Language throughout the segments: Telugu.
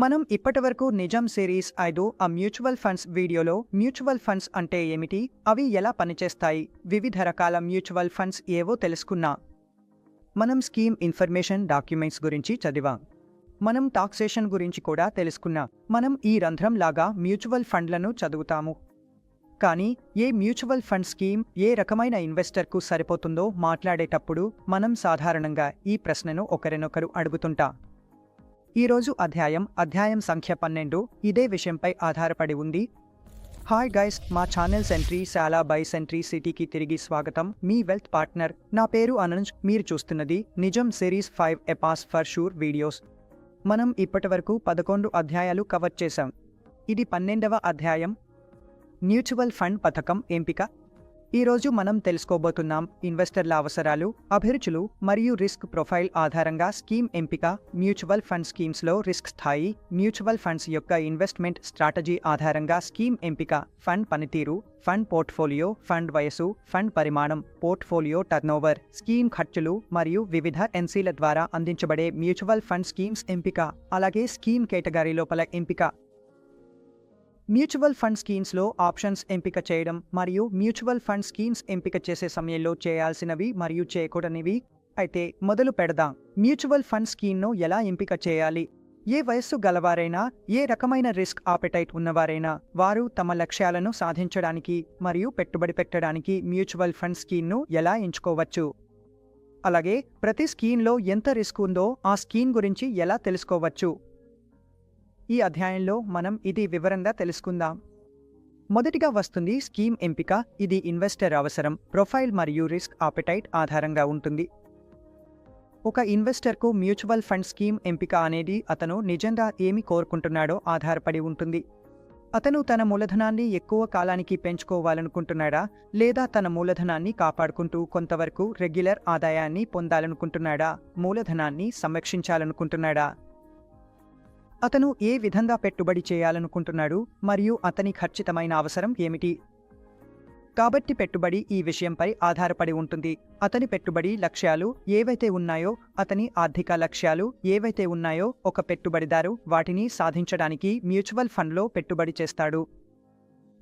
మనం ఇప్పటివరకు నిజం సిరీస్ 5 మ్యూచువల్ ఫండ్స్ వీడియోలో మ్యూచువల్ ఫండ్స్ అంటే ఏమిటి, అవి ఎలా పనిచేస్తాయి, వివిధ రకాల మ్యూచువల్ ఫండ్స్ ఏవో తెలుసుకున్నా. మనం స్కీమ్ ఇన్ఫర్మేషన్ డాక్యుమెంట్స్ గురించి చదివాం. మనం టాక్సేషన్ గురించి కూడా తెలుసుకున్నా. మనం ఈ రంధ్రం లాగా మ్యూచువల్ ఫండ్లను చదువుతాము. కానీ ఏ మ్యూచువల్ ఫండ్ స్కీమ్ ఏ రకమైన ఇన్వెస్టర్కు సరిపోతుందో మాట్లాడేటప్పుడు మనం సాధారణంగా ఈ ప్రశ్నను ఒకరినొకరు అడుగుతుంటా. ఈరోజు అధ్యాయం సంఖ్య 12 ఇదే విషయంపై ఆధారపడి ఉంది. హాయ్ గైస్, మా ఛానల్ సెంట్రీ శాలా బై సెంట్రీ సిటీకి తిరిగి స్వాగతం. మీ వెల్త్ పార్ట్నర్. నా పేరు అనుజ్. మీరు చూస్తున్నది నిజం series 5 a pass for sure videos. మనం ఇప్పటివరకు 11 అధ్యాయాలు కవర్ చేశాం. ఇది 12వ అధ్యాయం, మ్యూచువల్ ఫండ్ పథకం ఎంపిక. ఈరోజు మనం తెలుసుకోబోతున్నాం ఇన్వెస్టర్ల అవసరాలు, అభిరుచులు మరియు రిస్క్ ప్రొఫైల్ ఆధారంగా స్కీమ్ ఎంపిక, మ్యూచువల్ ఫండ్ స్కీమ్స్లో రిస్క్ స్థాయి, మ్యూచువల్ ఫండ్స్ యొక్క ఇన్వెస్ట్మెంట్ స్ట్రాటజీ ఆధారంగా స్కీమ్ ఎంపిక, ఫండ్ పనితీరు, ఫండ్ పోర్ట్ఫోలియో, ఫండ్ వయసు, ఫండ్ పరిమాణం, పోర్ట్ఫోలియో టర్నోవర్, స్కీమ్ ఖర్చులు మరియు వివిధ ఎన్సీల ద్వారా అందించబడే మ్యూచువల్ ఫండ్ స్కీమ్స్ ఎంపిక, అలాగే స్కీమ్ కేటగిరీ లోపల ఎంపిక. మ్యూచువల్ ఫండ్ స్కీమ్స్లో ఆప్షన్స్ ఎంపిక చేయడం మరియు మ్యూచువల్ ఫండ్ స్కీమ్స్ ఎంపిక చేసే సమయంలో చేయాల్సినవి మరియు చేయకూడనివి. అయితే మొదలు పెడదాం. మ్యూచువల్ ఫండ్ స్కీమ్ను ఎలా ఎంపిక చేయాలి? ఏ వయస్సు గలవారైనా, ఏ రకమైన రిస్క్ ఆపెటైట్ ఉన్నవారైనా వారు తమ లక్ష్యాలను సాధించడానికి మరియు పెట్టుబడి పెట్టడానికి మ్యూచువల్ ఫండ్ స్కీమ్ను ఎలా ఎంచుకోవచ్చు? అలాగే ప్రతి స్కీమ్లో ఎంత రిస్క్ ఉందో ఆ స్కీమ్ గురించి ఎలా తెలుసుకోవచ్చు? ఈ అధ్యాయంలో మనం ఇది వివరంగా తెలుసుకుందాం. మొదటిగా వస్తుంది స్కీమ్ ఎంపిక. ఇది ఇన్వెస్టర్ అవసరం, ప్రొఫైల్ మరియు రిస్క్ ఆపెటైట్ ఆధారంగా ఉంటుంది. ఒక ఇన్వెస్టర్కు మ్యూచువల్ ఫండ్ స్కీమ్ ఎంపిక అనేది అతను నిజంగా ఏమి కోరుకుంటున్నాడో ఆధారపడి ఉంటుంది. అతను తన మూలధనాన్ని ఎక్కువ కాలానికి పెంచుకోవాలనుకుంటున్నాడా, లేదా తన మూలధనాన్ని కాపాడుకుంటూ కొంతవరకు రెగ్యులర్ ఆదాయాన్ని పొందాలనుకుంటున్నాడా, మూలధనాన్ని సంరక్షించాలనుకుంటున్నాడా? అతను ఏ విధంగా పెట్టుబడి చేయాలనుకుంటున్నాడు మరియు అతని ఖచ్చితమైన అవసరం ఏమిటి? కాబట్టి పెట్టుబడి ఈ విషయంపై ఆధారపడి ఉంటుంది. అతని పెట్టుబడి లక్ష్యాలు ఏవైతే ఉన్నాయో, అతని ఆర్థిక లక్ష్యాలు ఏవైతే ఉన్నాయో ఒక పెట్టుబడిదారు వాటిని సాధించడానికి మ్యూచువల్ ఫండ్లో పెట్టుబడి చేస్తాడు.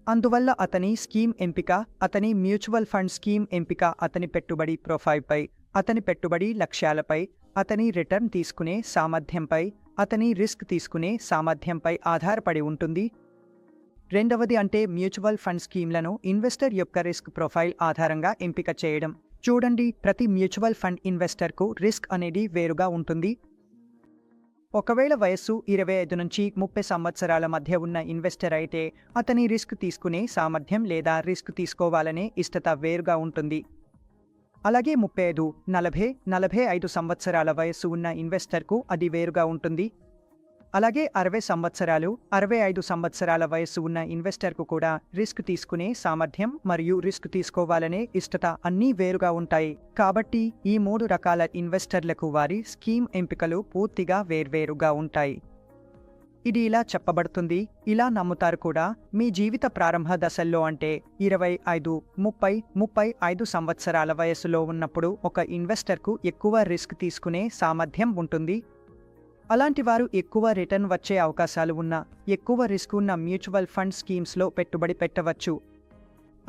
అందువల్ల అతని స్కీమ్ ఎంపిక, అతని మ్యూచువల్ ఫండ్ స్కీమ్ ఎంపిక అతని పెట్టుబడి ప్రొఫైల్పై, అతని పెట్టుబడి లక్ష్యాలపై, అతని రిటర్న్ తీసుకునే సామర్థ్యంపై, అతని రిస్క్ తీసుకునే సామర్థ్యంపై ఆధారపడి ఉంటుంది. రెండవది అంటే మ్యూచువల్ ఫండ్ స్కీమ్లను ఇన్వెస్టర్ యొక్క రిస్క్ ప్రొఫైల్ ఆధారంగా ఎంపిక చేయడం. చూడండి, ప్రతి మ్యూచువల్ ఫండ్ ఇన్వెస్టర్కు రిస్క్ అనేది వేరుగా ఉంటుంది. ఒకవేళ వయస్సు 25 నుంచి 30 సంవత్సరాల మధ్య ఉన్న ఇన్వెస్టర్ అయితే అతని రిస్క్ తీసుకునే సామర్థ్యం లేదా రిస్క్ తీసుకోవాలనే ఇష్టత వేరుగా ఉంటుంది. అలాగే 35, 40, 45 సంవత్సరాల వయస్సు ఉన్న ఇన్వెస్టర్కు అది వేరుగా ఉంటుంది. అలాగే 60 సంవత్సరాలు, 65 సంవత్సరాల వయస్సు ఉన్న ఇన్వెస్టర్కు కూడా రిస్క్ తీసుకునే సామర్థ్యం మరియు రిస్క్ తీసుకోవాలనే ఇష్టత అన్నీ వేరుగా ఉంటాయి. కాబట్టి ఈ 3 రకాల ఇన్వెస్టర్లకు వారి స్కీమ్ ఎంపికలు పూర్తిగా వేర్వేరుగా ఉంటాయి. ఇది ఇలా చెప్పబడుతుంది, ఇలా నమ్ముతారు కూడా. మీ జీవిత ప్రారంభ దశల్లో అంటే 25, 30, 35 సంవత్సరాల వయస్సులో ఉన్నప్పుడు ఒక ఇన్వెస్టర్కు ఎక్కువ రిస్క్ తీసుకునే సామర్థ్యం ఉంటుంది. అలాంటి వారు ఎక్కువ రిటర్న్ వచ్చే అవకాశాలు ఉన్న, ఎక్కువ రిస్క్ ఉన్న మ్యూచువల్ ఫండ్ స్కీమ్స్లో పెట్టుబడి పెట్టవచ్చు.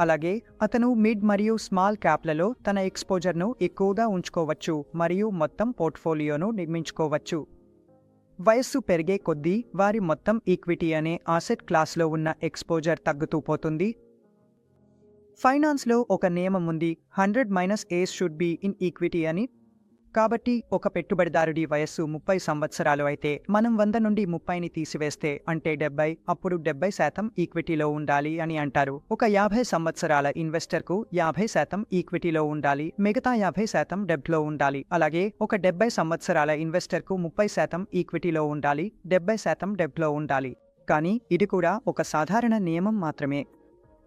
అలాగే అతను మిడ్ మరియు స్మాల్ క్యాప్లలో తన ఎక్స్పోజర్ను ఎక్కువగా ఉంచుకోవచ్చు మరియు మొత్తం పోర్ట్ఫోలియోను నిర్మించుకోవచ్చు. వయస్సు పెరిగే కొద్దీ వారి మొత్తం ఈక్విటీ అనే ఆసెట్ క్లాస్లో ఉన్న ఎక్స్పోజర్ తగ్గుతూ పోతుంది. ఫైనాన్స్లో ఒక నియమం ఉంది, 100 - age should be in equity అని. కాబట్టి ఒక పెట్టుబడిదారుడి వయస్సు 30 సంవత్సరాలు అయితే మనం 100 నుండి 30ని తీసివేస్తే అంటే 70, అప్పుడు 70% ఈక్విటీలో ఉండాలి అని అంటారు. ఒక 50 సంవత్సరాల ఇన్వెస్టర్కు 50% ఈక్విటీలో ఉండాలి, మిగతా 50% డెబ్ట్లో ఉండాలి. అలాగే ఒక 70 సంవత్సరాల ఇన్వెస్టర్కు 30% ఈక్విటీలో ఉండాలి, 70% డెబ్ట్లో ఉండాలి. కానీ ఇది కూడా ఒక సాధారణ నియమం మాత్రమే.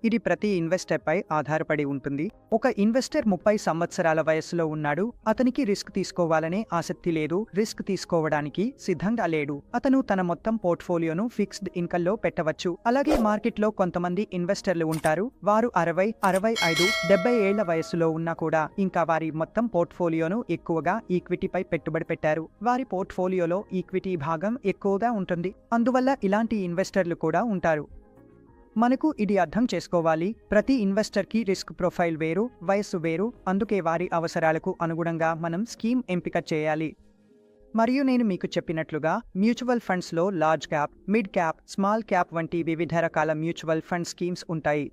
ఇది ప్రతి ఇన్వెస్టర్పై ఆధారపడి ఉంటుంది. ఒక ఇన్వెస్టర్ 30 సంవత్సరాల వయస్సులో ఉన్నాడు. అతనికి రిస్క్ తీసుకోవాలనే ఆసక్తి లేదు, రిస్క్ తీసుకోవడానికి సిద్ధంగా లేడు. అతను తన మొత్తం పోర్ట్ఫోలియోను ఫిక్స్డ్ ఇన్కమ్లో పెట్టవచ్చు. అలాగే మార్కెట్లో కొంతమంది ఇన్వెస్టర్లు ఉంటారు. వారు 60, 65, 70 ఏళ్ల వయస్సులో ఉన్నా కూడా ఇంకా వారి మొత్తం పోర్ట్ఫోలియోను ఎక్కువగా ఈక్విటీపై పెట్టుబడి పెట్టారు. వారి పోర్ట్ఫోలియోలో ఈక్విటీ భాగం ఎక్కువగా ఉంటుంది. అందువల్ల ఇలాంటి ఇన్వెస్టర్లు కూడా ఉంటారు. మనకు ఇది అర్థం చేసుకోవాలి. ప్రతి ఇన్వెస్టర్కి రిస్క్ ప్రొఫైల్ వేరు, వయస్సు వేరు. అందుకే వారి అవసరాలకు అనుగుణంగా మనం స్కీమ్ ఎంపిక చేయాలి. మరియు నేను మీకు చెప్పినట్లుగా మ్యూచువల్ ఫండ్స్లో large cap, mid cap, small cap వంటి వివిధ రకాల మ్యూచువల్ ఫండ్ స్కీమ్స్ ఉంటాయి.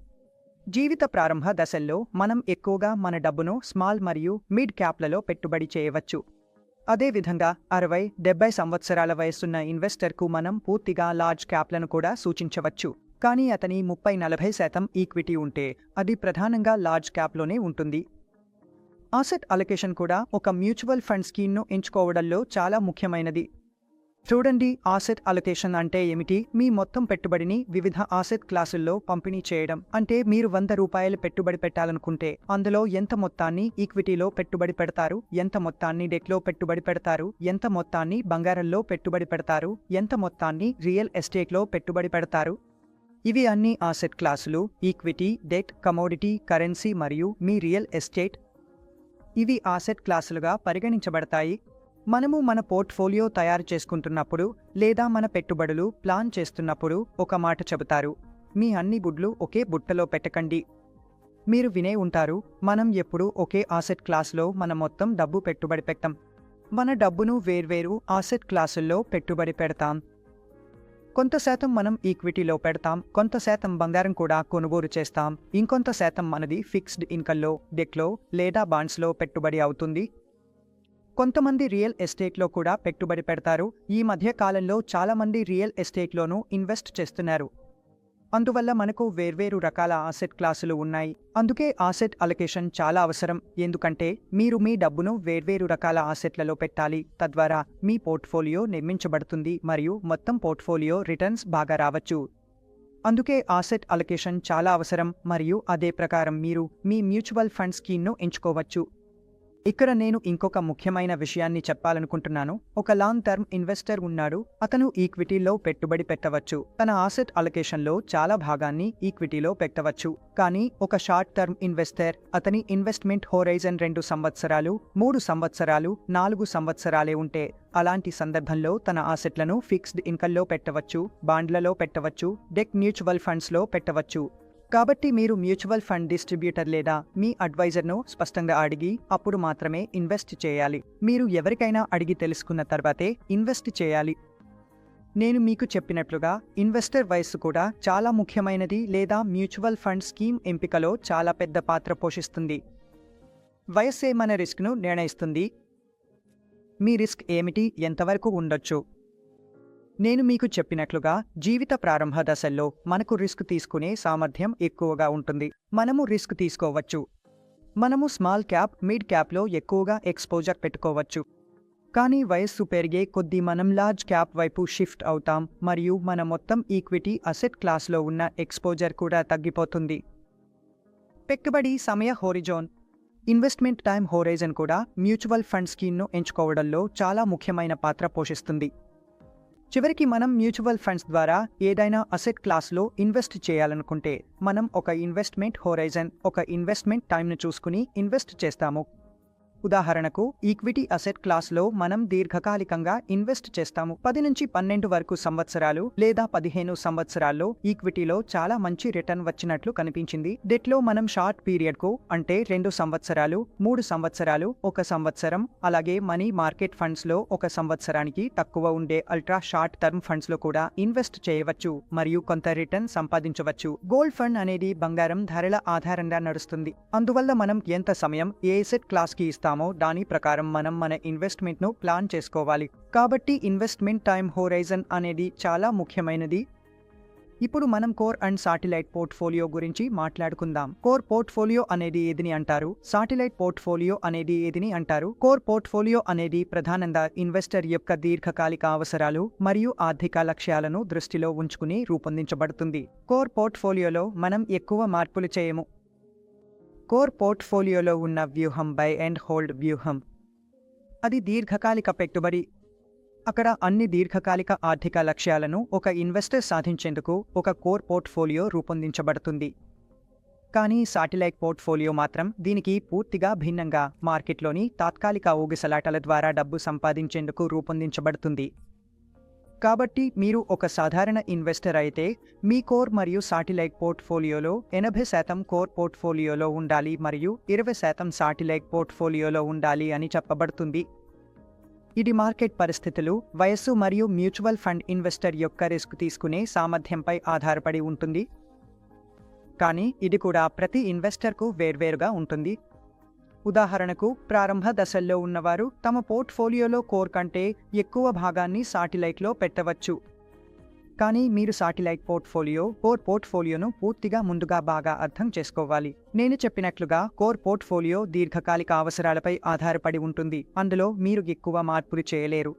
జీవిత ప్రారంభ దశల్లో మనం ఎక్కువగా మన డబ్బును స్మాల్ మరియు మిడ్ క్యాప్లలో పెట్టుబడి చేయవచ్చు. అదేవిధంగా 60, 70 సంవత్సరాల వయసున్న ఇన్వెస్టర్కు మనం పూర్తిగా లార్జ్ క్యాప్లను కూడా సూచించవచ్చు. కానీ అతని 30-40% ఈక్విటీ ఉంటే అది ప్రధానంగా లార్జ్ క్యాప్లోనే ఉంటుంది. ఆసెట్ అలొకేషన్ కూడా ఒక మ్యూచువల్ ఫండ్ స్కీమ్ను ఎంచుకోవడంలో చాలా ముఖ్యమైనది. చూడండి, ఆసెట్ అలొకేషన్ అంటే ఏమిటి? మీ మొత్తం పెట్టుబడిని వివిధ ఆసెట్ క్లాసుల్లో పంపిణీ చేయడం. అంటే మీరు 100 రూపాయలు పెట్టుబడి పెట్టాలనుకుంటే అందులో ఎంత మొత్తాన్ని ఈక్విటీలో పెట్టుబడి పెడతారు, ఎంత మొత్తాన్ని డెట్లో పెట్టుబడి పెడతారు, ఎంత మొత్తాన్ని బంగారంలో పెట్టుబడి పెడతారు, ఎంత మొత్తాన్ని రియల్ ఎస్టేట్లో పెట్టుబడి పెడతారు. ఇవి అన్ని ఆసెట్ క్లాసులు: ఈక్విటీ, డెట్, కమోడిటీ, కరెన్సీ మరియు మీ రియల్ ఎస్టేట్. ఇవి ఆసెట్ క్లాసులుగా పరిగణించబడతాయి. మనము మన పోర్ట్ఫోలియో తయారు చేసుకుంటున్నప్పుడు లేదా మన పెట్టుబడులు ప్లాన్ చేస్తున్నప్పుడు ఒక మాట చెబుతారు: మీ అన్ని గుడ్లు ఒకే బుట్టలో పెట్టకండి. మీరు వినే ఉంటారు, మనం ఎప్పుడూ ఒకే ఆసెట్ క్లాసులో మన మొత్తం డబ్బు పెట్టుబడి పెట్టం. మన డబ్బును వేర్వేరు ఆసెట్ క్లాసుల్లో పెట్టుబడి పెడతాం. కొంత శాతం మనం ఈక్విటీలో పెడతాం, కొంత శాతం బంగారం కూడా కొనుగోలు చేస్తాం, ఇంకొంత శాతం మనది ఫిక్స్డ్ ఇన్కమ్లో, డెట్లో లేదా బాండ్స్లో పెట్టుబడి అవుతుంది. కొంతమంది రియల్ ఎస్టేట్లో కూడా పెట్టుబడి పెడతారు. ఈ మధ్య కాలంలో చాలామంది రియల్ ఎస్టేట్లోనూ ఇన్వెస్ట్ చేస్తున్నారు. అందువల్ల మనకు వేర్వేరు రకాల ఆసెట్ క్లాసులు ఉన్నాయి. అందుకే ఆసెట్ అలొకేషన్ చాలా అవసరం. ఎందుకంటే మీరు మీ డబ్బును వేర్వేరు రకాల ఆసెట్లలో పెట్టాలి. తద్వారా మీ పోర్ట్ఫోలియో నిర్మించబడుతుంది మరియు మొత్తం పోర్ట్ఫోలియో రిటర్న్స్ బాగా రావచ్చు. అందుకే ఆసెట్ అలొకేషన్ చాలా అవసరం మరియు అదే ప్రకారం మీరు మీ మ్యూచువల్ ఫండ్ స్కీమ్ను ఎంచుకోవచ్చు. ఇక్కడ నేను ఇంకొక ముఖ్యమైన విషయాన్ని చెప్పాలనుకుంటున్నాను. ఒక లాంగ్ టర్మ్ ఇన్వెస్టర్ ఉన్నాడు. అతను ఈక్విటీలో పెట్టుబడి పెట్టవచ్చు. తన ఆసెట్ అలొకేషన్లో చాలా భాగాన్ని ఈక్విటీలో పెట్టవచ్చు. కానీ ఒక షార్ట్ టర్మ్ ఇన్వెస్టర్, అతని ఇన్వెస్ట్మెంట్ హోరైజన్ 2 సంవత్సరాలు, 3 సంవత్సరాలు, 4 సంవత్సరాలే ఉంటే అలాంటి సందర్భంలో తన ఆసెట్లను ఫిక్స్డ్ ఇన్కమ్లో పెట్టవచ్చు, బాండ్లలో పెట్టవచ్చు, డెట్ మ్యూచువల్ ఫండ్స్లో పెట్టవచ్చు. కాబట్టి మీరు మ్యూచువల్ ఫండ్ డిస్ట్రిబ్యూటర్ లేదా మీ అడ్వైజర్ను స్పష్టంగా అడిగి అప్పుడు మాత్రమే ఇన్వెస్ట్ చేయాలి. మీరు ఎవరికైనా అడిగి తెలుసుకున్న తర్వాతే ఇన్వెస్ట్ చేయాలి. నేను మీకు చెప్పినట్లుగా ఇన్వెస్టర్ వయస్సు కూడా చాలా ముఖ్యమైనది లేదా మ్యూచువల్ ఫండ్ స్కీమ్ ఎంపికలో చాలా పెద్ద పాత్ర పోషిస్తుంది. వయస్సే మన రిస్క్ను నిర్ణయిస్తుంది. మీ రిస్క్ ఏమిటి, ఎంతవరకు ఉండొచ్చు? నేను మీకు చెప్పినట్లుగా జీవిత ప్రారంభ దశల్లో మనకు రిస్క్ తీసుకునే సామర్థ్యం ఎక్కువగా ఉంటుంది. మనము రిస్క్ తీసుకోవచ్చు. మనము స్మాల్ క్యాప్, మిడ్ క్యాప్లో ఎక్కువగా ఎక్స్పోజర్ పెట్టుకోవచ్చు. కానీ వయస్సు పెరిగే కొద్దీ మనం లార్జ్ క్యాప్ వైపు షిఫ్ట్ అవుతాం మరియు మన మొత్తం ఈక్విటీ అసెట్ క్లాస్లో ఉన్న ఎక్స్పోజర్ కూడా తగ్గిపోతుంది. పెట్టుబడి సమయ హోరిజోన్, ఇన్వెస్ట్మెంట్ టైం హోరైజన్ కూడా మ్యూచువల్ ఫండ్ స్కీమ్ను ఎంచుకోవడంలో చాలా ముఖ్యమైన పాత్ర పోషిస్తుంది. చివరికి మనం మ్యూచువల్ ఫండ్స్ ద్వారా ఏదైనా అసెట్ క్లాస్లో ఇన్వెస్ట్ చేయాలనుకుంటే మనం ఒక ఇన్వెస్ట్మెంట్ హోరైజన్, ఒక ఇన్వెస్ట్మెంట్ టైంను చూసుకుని ఇన్వెస్ట్ చేస్తాము. ఉదాహరణకు ఈక్విటీ అసెట్ క్లాస్లో మనం దీర్ఘకాలికంగా ఇన్వెస్ట్ చేస్తాము. 10 నుంచి 12 వరకు సంవత్సరాలు లేదా 15 సంవత్సరాల్లో ఈక్విటీలో చాలా మంచి రిటర్న్ వచ్చినట్లు కనిపించింది. డెట్లో మనం షార్ట్ పీరియడ్కు అంటే 2 సంవత్సరాలు, 3 సంవత్సరాలు, 1 సంవత్సరం, అలాగే మనీ మార్కెట్ ఫండ్స్లో 1 సంవత్సరానికి తక్కువ ఉండే అల్ట్రా షార్ట్ టర్మ్ ఫండ్స్లో కూడా ఇన్వెస్ట్ చేయవచ్చు మరియు కొంత రిటర్న్ సంపాదించవచ్చు. గోల్డ్ ఫండ్ అనేది బంగారం ధరల ఆధారంగా నడుస్తుంది. అందువల్ల మనం ఎంత సమయం ఏ అసెట్ క్లాస్కి ఇస్తామో దాని ప్రకారం మనం మన ఇన్వెస్ట్మెంట్ను ప్లాన్ చేసుకోవాలి. కాబట్టి ఇన్వెస్ట్మెంట్ టైం హోరైజన్ అనేది చాలా ముఖ్యమైనది. ఇప్పుడు మనం కోర్ అండ్ సాటిలైట్ పోర్ట్ఫోలియో గురించి మాట్లాడుకుందాం. కోర్ పోర్ట్ఫోలియో అనేది ఏదిని అంటారు? సాటిలైట్ పోర్ట్ఫోలియో అనేది ఏదిని అంటారు? కోర్ పోర్ట్ఫోలియో అనేది ప్రధానంగా ఇన్వెస్టర్ యొక్క దీర్ఘకాలిక అవసరాలు మరియు ఆర్థిక లక్ష్యాలను దృష్టిలో ఉంచుకుని రూపొందించబడుతుంది. కోర్ పోర్ట్ఫోలియోలో మనం ఎక్కువ మార్పులు చేయము. కోర్ పోర్ట్ఫోలియోలో ఉన్న వ్యూహం బై అండ్ హోల్డ్ వ్యూహం. అది దీర్ఘకాలిక పెట్టుబడి. అక్కడ అన్ని దీర్ఘకాలిక ఆర్థిక లక్ష్యాలను ఒక ఇన్వెస్టర్ సాధించేందుకు ఒక కోర్ పోర్ట్ఫోలియో రూపొందించబడుతుంది. కానీ సాటిలైట్ పోర్ట్ఫోలియో మాత్రం దీనికి పూర్తిగా భిన్నంగా మార్కెట్లోని తాత్కాలిక ఊగిసలాటల ద్వారా డబ్బు సంపాదించేందుకు రూపొందించబడుతుంది. కాబట్టి మీరు ఒక సాధారణ ఇన్వెస్టర్ అయితే మీ కోర్ మరియు సాటిలైట్ పోర్ట్ఫోలియోలో 80% కోర్ పోర్ట్ఫోలియోలో ఉండాలి మరియు 20% సాటిలైట్ పోర్ట్ఫోలియోలో ఉండాలి అని చెప్పబడుతుంది. ఇది మార్కెట్ పరిస్థితులు, వయస్సు మరియు మ్యూచువల్ ఫండ్ ఇన్వెస్టర్ యొక్క రిస్క్ తీసుకునే సామర్థ్యంపై ఆధారపడి ఉంటుంది. కానీ ఇది కూడా ప్రతి ఇన్వెస్టర్కు వేర్వేరుగా ఉంటుంది. ఉదాహరణకు, ప్రారంభ దశల్లో ఉన్నవారు తమ పోర్ట్ఫోలియోలో కోర్ కంటే ఎక్కువ భాగాన్ని సాటిలైట్లో పెట్టవచ్చు. కానీ మీరు సాటిలైట్ కోర్ పోర్ట్ఫోలియోను పూర్తిగా ముందుగా బాగా అర్థం చేసుకోవాలి. నేను చెప్పినట్లుగా కోర్ పోర్ట్ఫోలియో దీర్ఘకాలిక అవసరాలపై ఆధారపడి ఉంటుంది. అందులో మీరు ఎక్కువ మార్పులు చేయలేరు.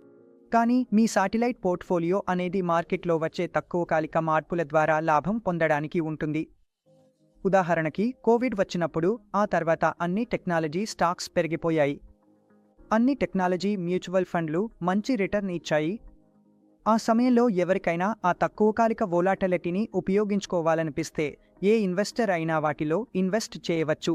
కానీ మీ సాటిలైట్ పోర్ట్ఫోలియో అనేది మార్కెట్లో వచ్చే తక్కువ కాలిక మార్పుల ద్వారా లాభం పొందడానికి ఉంటుంది. ఉదాహరణకి, కోవిడ్ వచ్చినప్పుడు ఆ తర్వాత అన్ని టెక్నాలజీ స్టాక్స్ పెరిగిపోయాయి. అన్ని టెక్నాలజీ మ్యూచువల్ ఫండ్లు మంచి రిటర్న్ ఇచ్చాయి. ఆ సమయంలో ఎవరికైనా ఆ తక్కువకాలిక వోలాటిలిటీని ఉపయోగించుకోవాలనిపిస్తే ఏ ఇన్వెస్టర్ అయినా వాటిలో ఇన్వెస్ట్ చేయవచ్చు.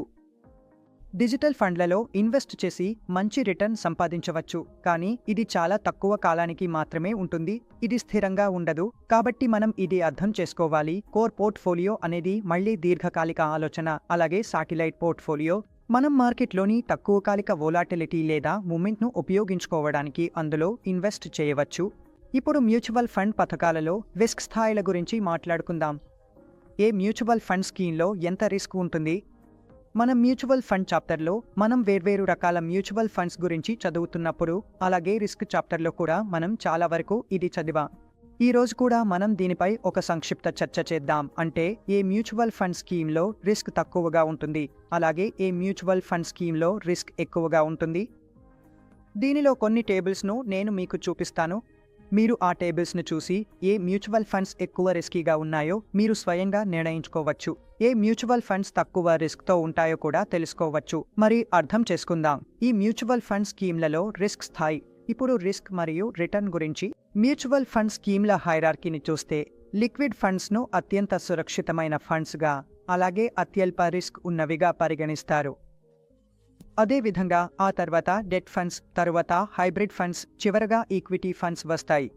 డిజిటల్ ఫండ్లలో ఇన్వెస్ట్ చేసి మంచి రిటర్న్ సంపాదించవచ్చు. కానీ ఇది చాలా తక్కువ కాలానికి మాత్రమే ఉంటుంది. ఇది స్థిరంగా ఉండదు. కాబట్టి మనం ఇది అర్థం చేసుకోవాలి. కోర్ పోర్ట్ఫోలియో అనేది మళ్లీ దీర్ఘకాలిక ఆలోచన. అలాగే సాటిలైట్ పోర్ట్ఫోలియో మనం మార్కెట్లోని తక్కువకాలిక వోలాటిలిటీ లేదా మూమెంట్ను ఉపయోగించుకోవడానికి అందులో ఇన్వెస్ట్ చేయవచ్చు. ఇప్పుడు మ్యూచువల్ ఫండ్ పథకాలలో రిస్క్ స్థాయిల గురించి మాట్లాడుకుందాం. ఏ మ్యూచువల్ ఫండ్ స్కీమ్లో ఎంత రిస్క్ ఉంటుంది? మన మ్యూచువల్ ఫండ్ చాప్టర్లో మనం వేర్వేరు రకాల మ్యూచువల్ ఫండ్స్ గురించి చదువుతున్నప్పుడు, అలాగే రిస్క్ చాప్టర్లో కూడా మనం చాలా వరకు ఇది చదివాం. ఈ రోజు కూడా మనం దీనిపై ఒక సంక్షిప్త చర్చ చేద్దాం. అంటే ఏ మ్యూచువల్ ఫండ్ స్కీమ్లో రిస్క్ తక్కువగా ఉంటుంది, అలాగే ఏ మ్యూచువల్ ఫండ్ స్కీమ్లో రిస్క్ ఎక్కువగా ఉంటుంది. దీనిలో కొన్ని టేబుల్స్ను నేను మీకు చూపిస్తాను. మీరు ఆ టేబుల్స్ను చూసి ఏ మ్యూచువల్ ఫండ్స్ ఎక్కువ రిస్కీగా ఉన్నాయో మీరు స్వయంగా నిర్ణయించుకోవచ్చు. ఏ మ్యూచువల్ ఫండ్స్ తక్కువ రిస్క్తో ఉంటాయో కూడా తెలుసుకోవచ్చు. మరి అర్థం చేసుకుందాం ఈ మ్యూచువల్ ఫండ్ స్కీమ్లలో రిస్క్ స్థాయి. ఇప్పుడు రిస్క్ మరియు రిటర్న్ గురించి. మ్యూచువల్ ఫండ్ స్కీమ్ల హైరార్కీని చూస్తే లిక్విడ్ ఫండ్స్ను అత్యంత సురక్షితమైన ఫండ్స్గా, అలాగే అత్యల్ప రిస్క్ ఉన్నవిగా పరిగణిస్తారు. అదేవిధంగా ఆ తర్వాత డెట్ ఫండ్స్, తరువాత హైబ్రిడ్ ఫండ్స్, చివరగా ఈక్విటీ ఫండ్స్ వస్తాయి.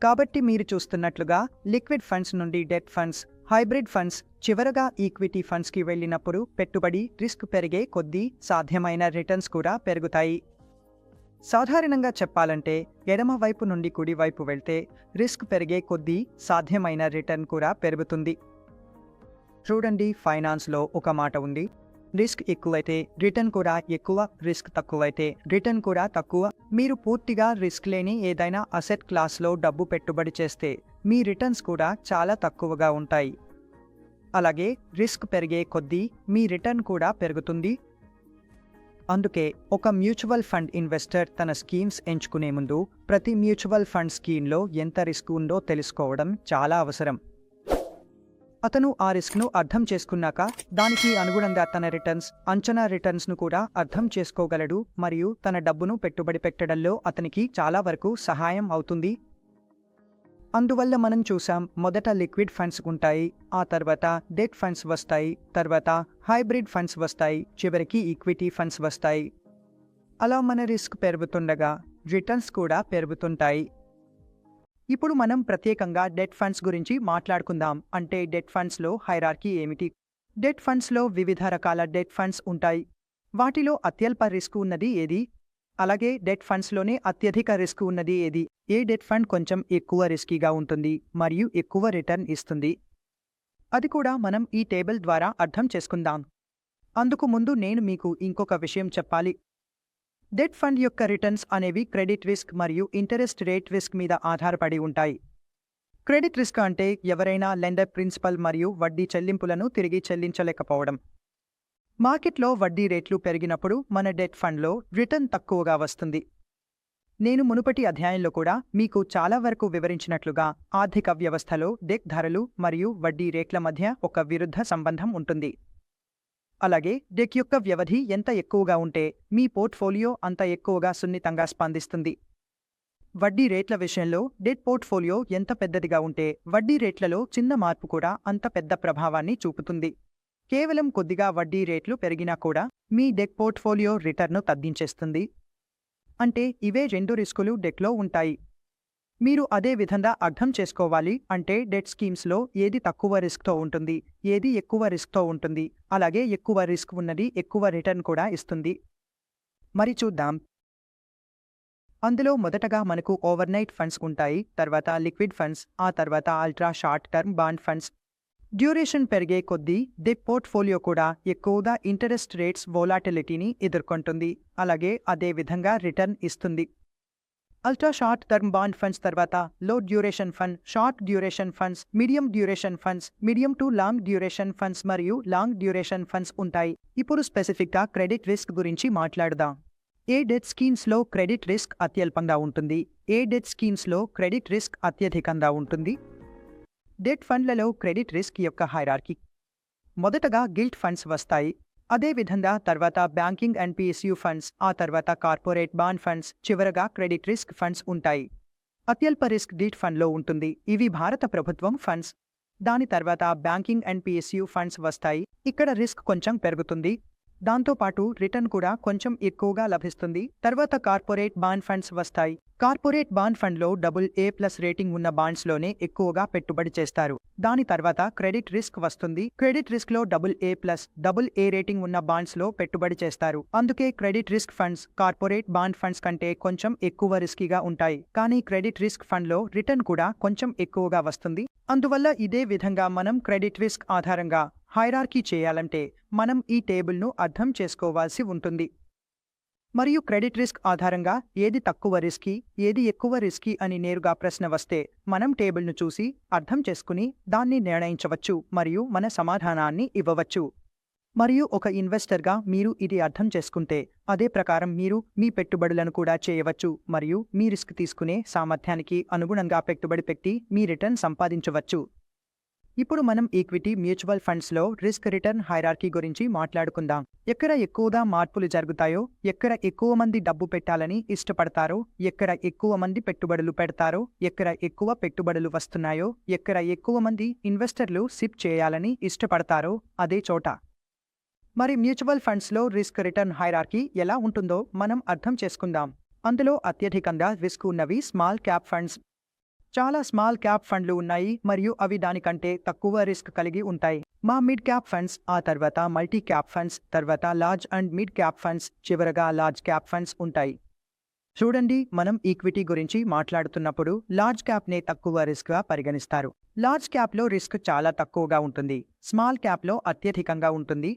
కాబట్టి మీరు చూస్తున్నట్లుగా లిక్విడ్ ఫండ్స్ నుండి డెట్ ఫండ్స్, హైబ్రిడ్ ఫండ్స్, చివరగా ఈక్విటీ ఫండ్స్కి వెళ్ళినప్పుడు పెట్టుబడి రిస్క్ పెరిగే కొద్దీ సాధ్యమైన రిటర్న్స్ కూడా పెరుగుతాయి. సాధారణంగా చెప్పాలంటే ఎడమ వైపు నుండి కుడి వైపు వెళ్తే రిస్క్ పెరిగే కొద్దీ సాధ్యమైన రిటర్న్ కూడా పెరుగుతుంది. చూడండి, ఫైనాన్స్లో ఒక మాట ఉంది, రిస్క్ ఎక్కువైతే రిటర్న్ కూడా ఎక్కువ, రిస్క్ తక్కువైతే రిటర్న్ కూడా తక్కువ. మీరు పూర్తిగా రిస్క్ లేని ఏదైనా అసెట్ క్లాస్లో డబ్బు పెట్టుబడి చేస్తే మీ రిటర్న్స్ కూడా చాలా తక్కువగా ఉంటాయి. అలాగే రిస్క్ పెరిగే కొద్దీ మీ రిటర్న్ కూడా పెరుగుతుంది. అందుకే ఒక మ్యూచువల్ ఫండ్ ఇన్వెస్టర్ తన స్కీమ్స్ ఎంచుకునే ముందు ప్రతి మ్యూచువల్ ఫండ్ స్కీమ్లో ఎంత రిస్క్ ఉందో తెలుసుకోవడం చాలా అవసరం. అతను ఆ రిస్క్ను అర్థం చేసుకున్నాక దానికి అనుగుణంగా తన అంచనా రిటర్న్స్ను కూడా అర్థం చేసుకోగలడు మరియు తన డబ్బును పెట్టుబడి పెట్టడంలో అతనికి చాలా వరకు సహాయం అవుతుంది. అందువల్ల మనం చూసాం, మొదట లిక్విడ్ ఫండ్స్ ఉంటాయి, ఆ తర్వాత డెట్ ఫండ్స్ వస్తాయి, తర్వాత హైబ్రిడ్ ఫండ్స్ వస్తాయి, చివరికి ఈక్విటీ ఫండ్స్ వస్తాయి. అలా మన రిస్క్ పెరుగుతుండగా రిటర్న్స్ కూడా పెరుగుతుంటాయి. ఇప్పుడు మనం ప్రత్యేకంగా డెట్ ఫండ్స్ గురించి మాట్లాడుకుందాం. అంటే డెట్ ఫండ్స్లో హైరార్కీ ఏమిటి? డెట్ ఫండ్స్లో వివిధ రకాల డెట్ ఫండ్స్ ఉంటాయి. వాటిలో అత్యల్ప రిస్క్ ఉన్నది ఏది? అలాగే డెట్ ఫండ్స్లోనే అత్యధిక రిస్క్ ఉన్నది ఏది? ఏ డెట్ ఫండ్ కొంచెం ఎక్కువ రిస్కీగా ఉంటుంది మరియు ఎక్కువ రిటర్న్ ఇస్తుంది? అది కూడా మనం ఈ టేబుల్ ద్వారా అర్థం చేసుకుందాం. అందుకు ముందు నేను మీకు ఇంకొక విషయం చెప్పాలి. డెట్ ఫండ్ యొక్క రిటర్న్స్ అనేవి క్రెడిట్ రిస్క్ మరియు ఇంటరెస్ట్ రేట్ రిస్క్ మీద ఆధారపడి ఉంటాయి. క్రెడిట్ రిస్క్ అంటే ఎవరైనా లెండర్ ప్రిన్సిపల్ మరియు వడ్డీ చెల్లింపులను తిరిగి చెల్లించలేకపోవడం. మార్కెట్లో వడ్డీ రేట్లు పెరిగినప్పుడు మన డెట్ ఫండ్లో రిటర్న్ తక్కువగా వస్తుంది. నేను మునుపటి అధ్యాయంలో కూడా మీకు చాలా వరకు వివరించినట్లుగా ఆర్థిక వ్యవస్థలో డెట్ ధరలు మరియు వడ్డీ రేట్ల మధ్య ఒక విరుద్ధ సంబంధం ఉంటుంది. అలాగే డెట్ యొక్క వ్యవధి ఎంత ఎక్కువగా ఉంటే మీ పోర్ట్ఫోలియో అంత ఎక్కువగా సున్నితంగా స్పందిస్తుంది. వడ్డీ రేట్ల విషయంలో డెట్ పోర్ట్ఫోలియో ఎంత పెద్దదిగా ఉంటే వడ్డీ రేట్లలో చిన్న మార్పు కూడా అంత పెద్ద ప్రభావాన్ని చూపుతుంది. కేవలం కొద్దిగా వడ్డీ రేట్లు పెరిగినా కూడా మీ డెట్ పోర్ట్ఫోలియో రిటర్న్ను తగ్గించేస్తుంది. అంటే ఇవే రెండు రిస్కులు డెట్లో ఉంటాయి. మీరు అదే విధంగా అర్థం చేసుకోవాలి. అంటే డెట్ స్కీమ్స్లో ఏది తక్కువ రిస్క్తో ఉంటుంది, ఏది ఎక్కువ రిస్క్తో ఉంటుంది, అలాగే ఎక్కువ రిస్క్ ఉన్నది ఎక్కువ రిటర్న్ కూడా ఇస్తుంది. మరి చూద్దాం. అందులో మొదటగా మనకు ఓవర్నైట్ ఫండ్స్ ఉంటాయి, తర్వాత లిక్విడ్ ఫండ్స్, ఆ తర్వాత ultra short term bond funds. Duration పెరిగే కొద్దీ డెట్ పోర్ట్ఫోలియో కూడా ఎక్కువగా ఇంటరెస్ట్ రేట్స్ వోలాటిలిటీని ఎదుర్కొంటుంది, అలాగే అదే విధంగా రిటర్న్ ఇస్తుంది. Ultra short term bond funds తర్వాత లో duration fund, short duration funds, medium duration funds, medium to long duration funds మరియు లాంగ్ డ్యూరేషన్ ఫండ్స్ ఉంటాయి. ఇప్పుడు స్పెసిఫిక్గా క్రెడిట్ రిస్క్ గురించి మాట్లాడుదాం. ఏ డెట్ స్కీమ్స్లో క్రెడిట్ రిస్క్ అత్యల్పంగా ఉంటుంది, ఏ డెట్ స్కీమ్స్లో క్రెడిట్ రిస్క్ అత్యధికంగా ఉంటుంది? డెట్ ఫండ్లలో క్రెడిట్ రిస్క్ యొక్క హైరార్కీ. మొదటగా గిల్ట్ ఫండ్స్ వస్తాయి, అదేవిధంగా తర్వాత బ్యాంకింగ్ అండ్ పిఎస్యు ఫండ్స్, ఆ తర్వాత కార్పొరేట్ బాండ్ ఫండ్స్, చివరగా క్రెడిట్ రిస్క్ ఫండ్స్ ఉంటాయి. అత్యల్ప రిస్క్ డెట్ ఫండ్లో ఉంటుంది, ఇవి భారత ప్రభుత్వం ఫండ్స్. దాని తర్వాత బ్యాంకింగ్ అండ్ పిఎస్యు ఫండ్స్ వస్తాయి, ఇక్కడ రిస్క్ కొంచెం పెరుగుతుంది, దాంతోపాటు రిటర్న్ కూడా కొంచెం ఎక్కువగా లభిస్తుంది. తర్వాత కార్పొరేట్ బాండ్ ఫండ్స్ వస్తాయి. కార్పొరేట్ బాండ్ ఫండ్లో AA+ రేటింగ్ ఉన్న బాండ్స్లోనే ఎక్కువగా పెట్టుబడి చేస్తారు. దాని తర్వాత క్రెడిట్ రిస్క్ వస్తుంది. క్రెడిట్ రిస్క్లో AA+ రేటింగ్ ఉన్న బాండ్స్లో పెట్టుబడి చేస్తారు. అందుకే credit risk funds corporate bond funds కంటే కొంచెం ఎక్కువ రిస్కీగా ఉంటాయి. కానీ క్రెడిట్ రిస్క్ ఫండ్లో రిటర్న్ కూడా కొంచెం ఎక్కువగా వస్తుంది. అందువల్ల ఇదే విధంగా మనం క్రెడిట్ రిస్క్ ఆధారంగా హైరార్కీ చేయాలంటే మనం ఈ టేబుల్ను అర్థం చేసుకోవాల్సి ఉంటుంది. మరియు క్రెడిట్ రిస్క్ ఆధారంగా ఏది తక్కువ రిస్కీ, ఏది ఎక్కువ రిస్కీ అని నేరుగా ప్రశ్న వస్తే మనం టేబుల్ను చూసి అర్థం చేసుకుని దాన్ని నిర్ణయించవచ్చు మరియు మన సమాధానాన్ని ఇవ్వవచ్చు. మరియు ఒక ఇన్వెస్టర్గా మీరు ఇది అర్థం చేసుకుంటే అదే ప్రకారం మీరు మీ పెట్టుబడులను కూడా చేయవచ్చు మరియు మీ రిస్క్ తీసుకునే సామర్థ్యానికి అనుగుణంగా పెట్టుబడి పెట్టి మీ రిటర్న్ సంపాదించవచ్చు. ఇప్పుడు మనం ఈక్విటీ మ్యూచువల్ ఫండ్స్లో రిస్క్ రిటర్న్ హైరార్కీ గురించి మాట్లాడుకుందాం. ఎక్కడ ఎక్కువగా మార్పులు జరుగుతాయో, ఎక్కడ ఎక్కువ మంది డబ్బు పెట్టాలని ఇష్టపడతారో, ఎక్కడ ఎక్కువ మంది పెట్టుబడులు పెడతారో, ఎక్కడ ఎక్కువ పెట్టుబడులు వస్తున్నాయో, ఎక్కడ ఎక్కువ మంది ఇన్వెస్టర్లు సిప్ చేయాలని ఇష్టపడతారో అదే చోట. మరి మ్యూచువల్ ఫండ్స్లో రిస్క్ రిటర్న్ హైరార్కీ ఎలా ఉంటుందో మనం అర్థం చేసుకుందాం. అందులో అత్యధికంగా రిస్క్ ఉన్నవి స్మాల్ క్యాప్ ఫండ్స్. చాలా స్మాల్ క్యాప్ ఫండ్లు ఉన్నాయి మరియు అవి దానికంటే తక్కువ రిస్క్ కలిగి ఉంటాయి. మా మిడ్ క్యాప్ ఫండ్స్, ఆ తర్వాత మల్టీ క్యాప్ ఫండ్స్, తర్వాత large and mid cap funds, చివరగా లార్జ్ క్యాప్ ఫండ్స్ ఉంటాయి. చూడండి, మనం ఈక్విటీ గురించి మాట్లాడుతున్నప్పుడు లార్జ్ క్యాప్నే తక్కువ రిస్క్గా పరిగణిస్తారు. లార్జ్ క్యాప్లో రిస్క్ చాలా తక్కువగా ఉంటుంది, స్మాల్ క్యాప్లో అత్యధికంగా ఉంటుంది.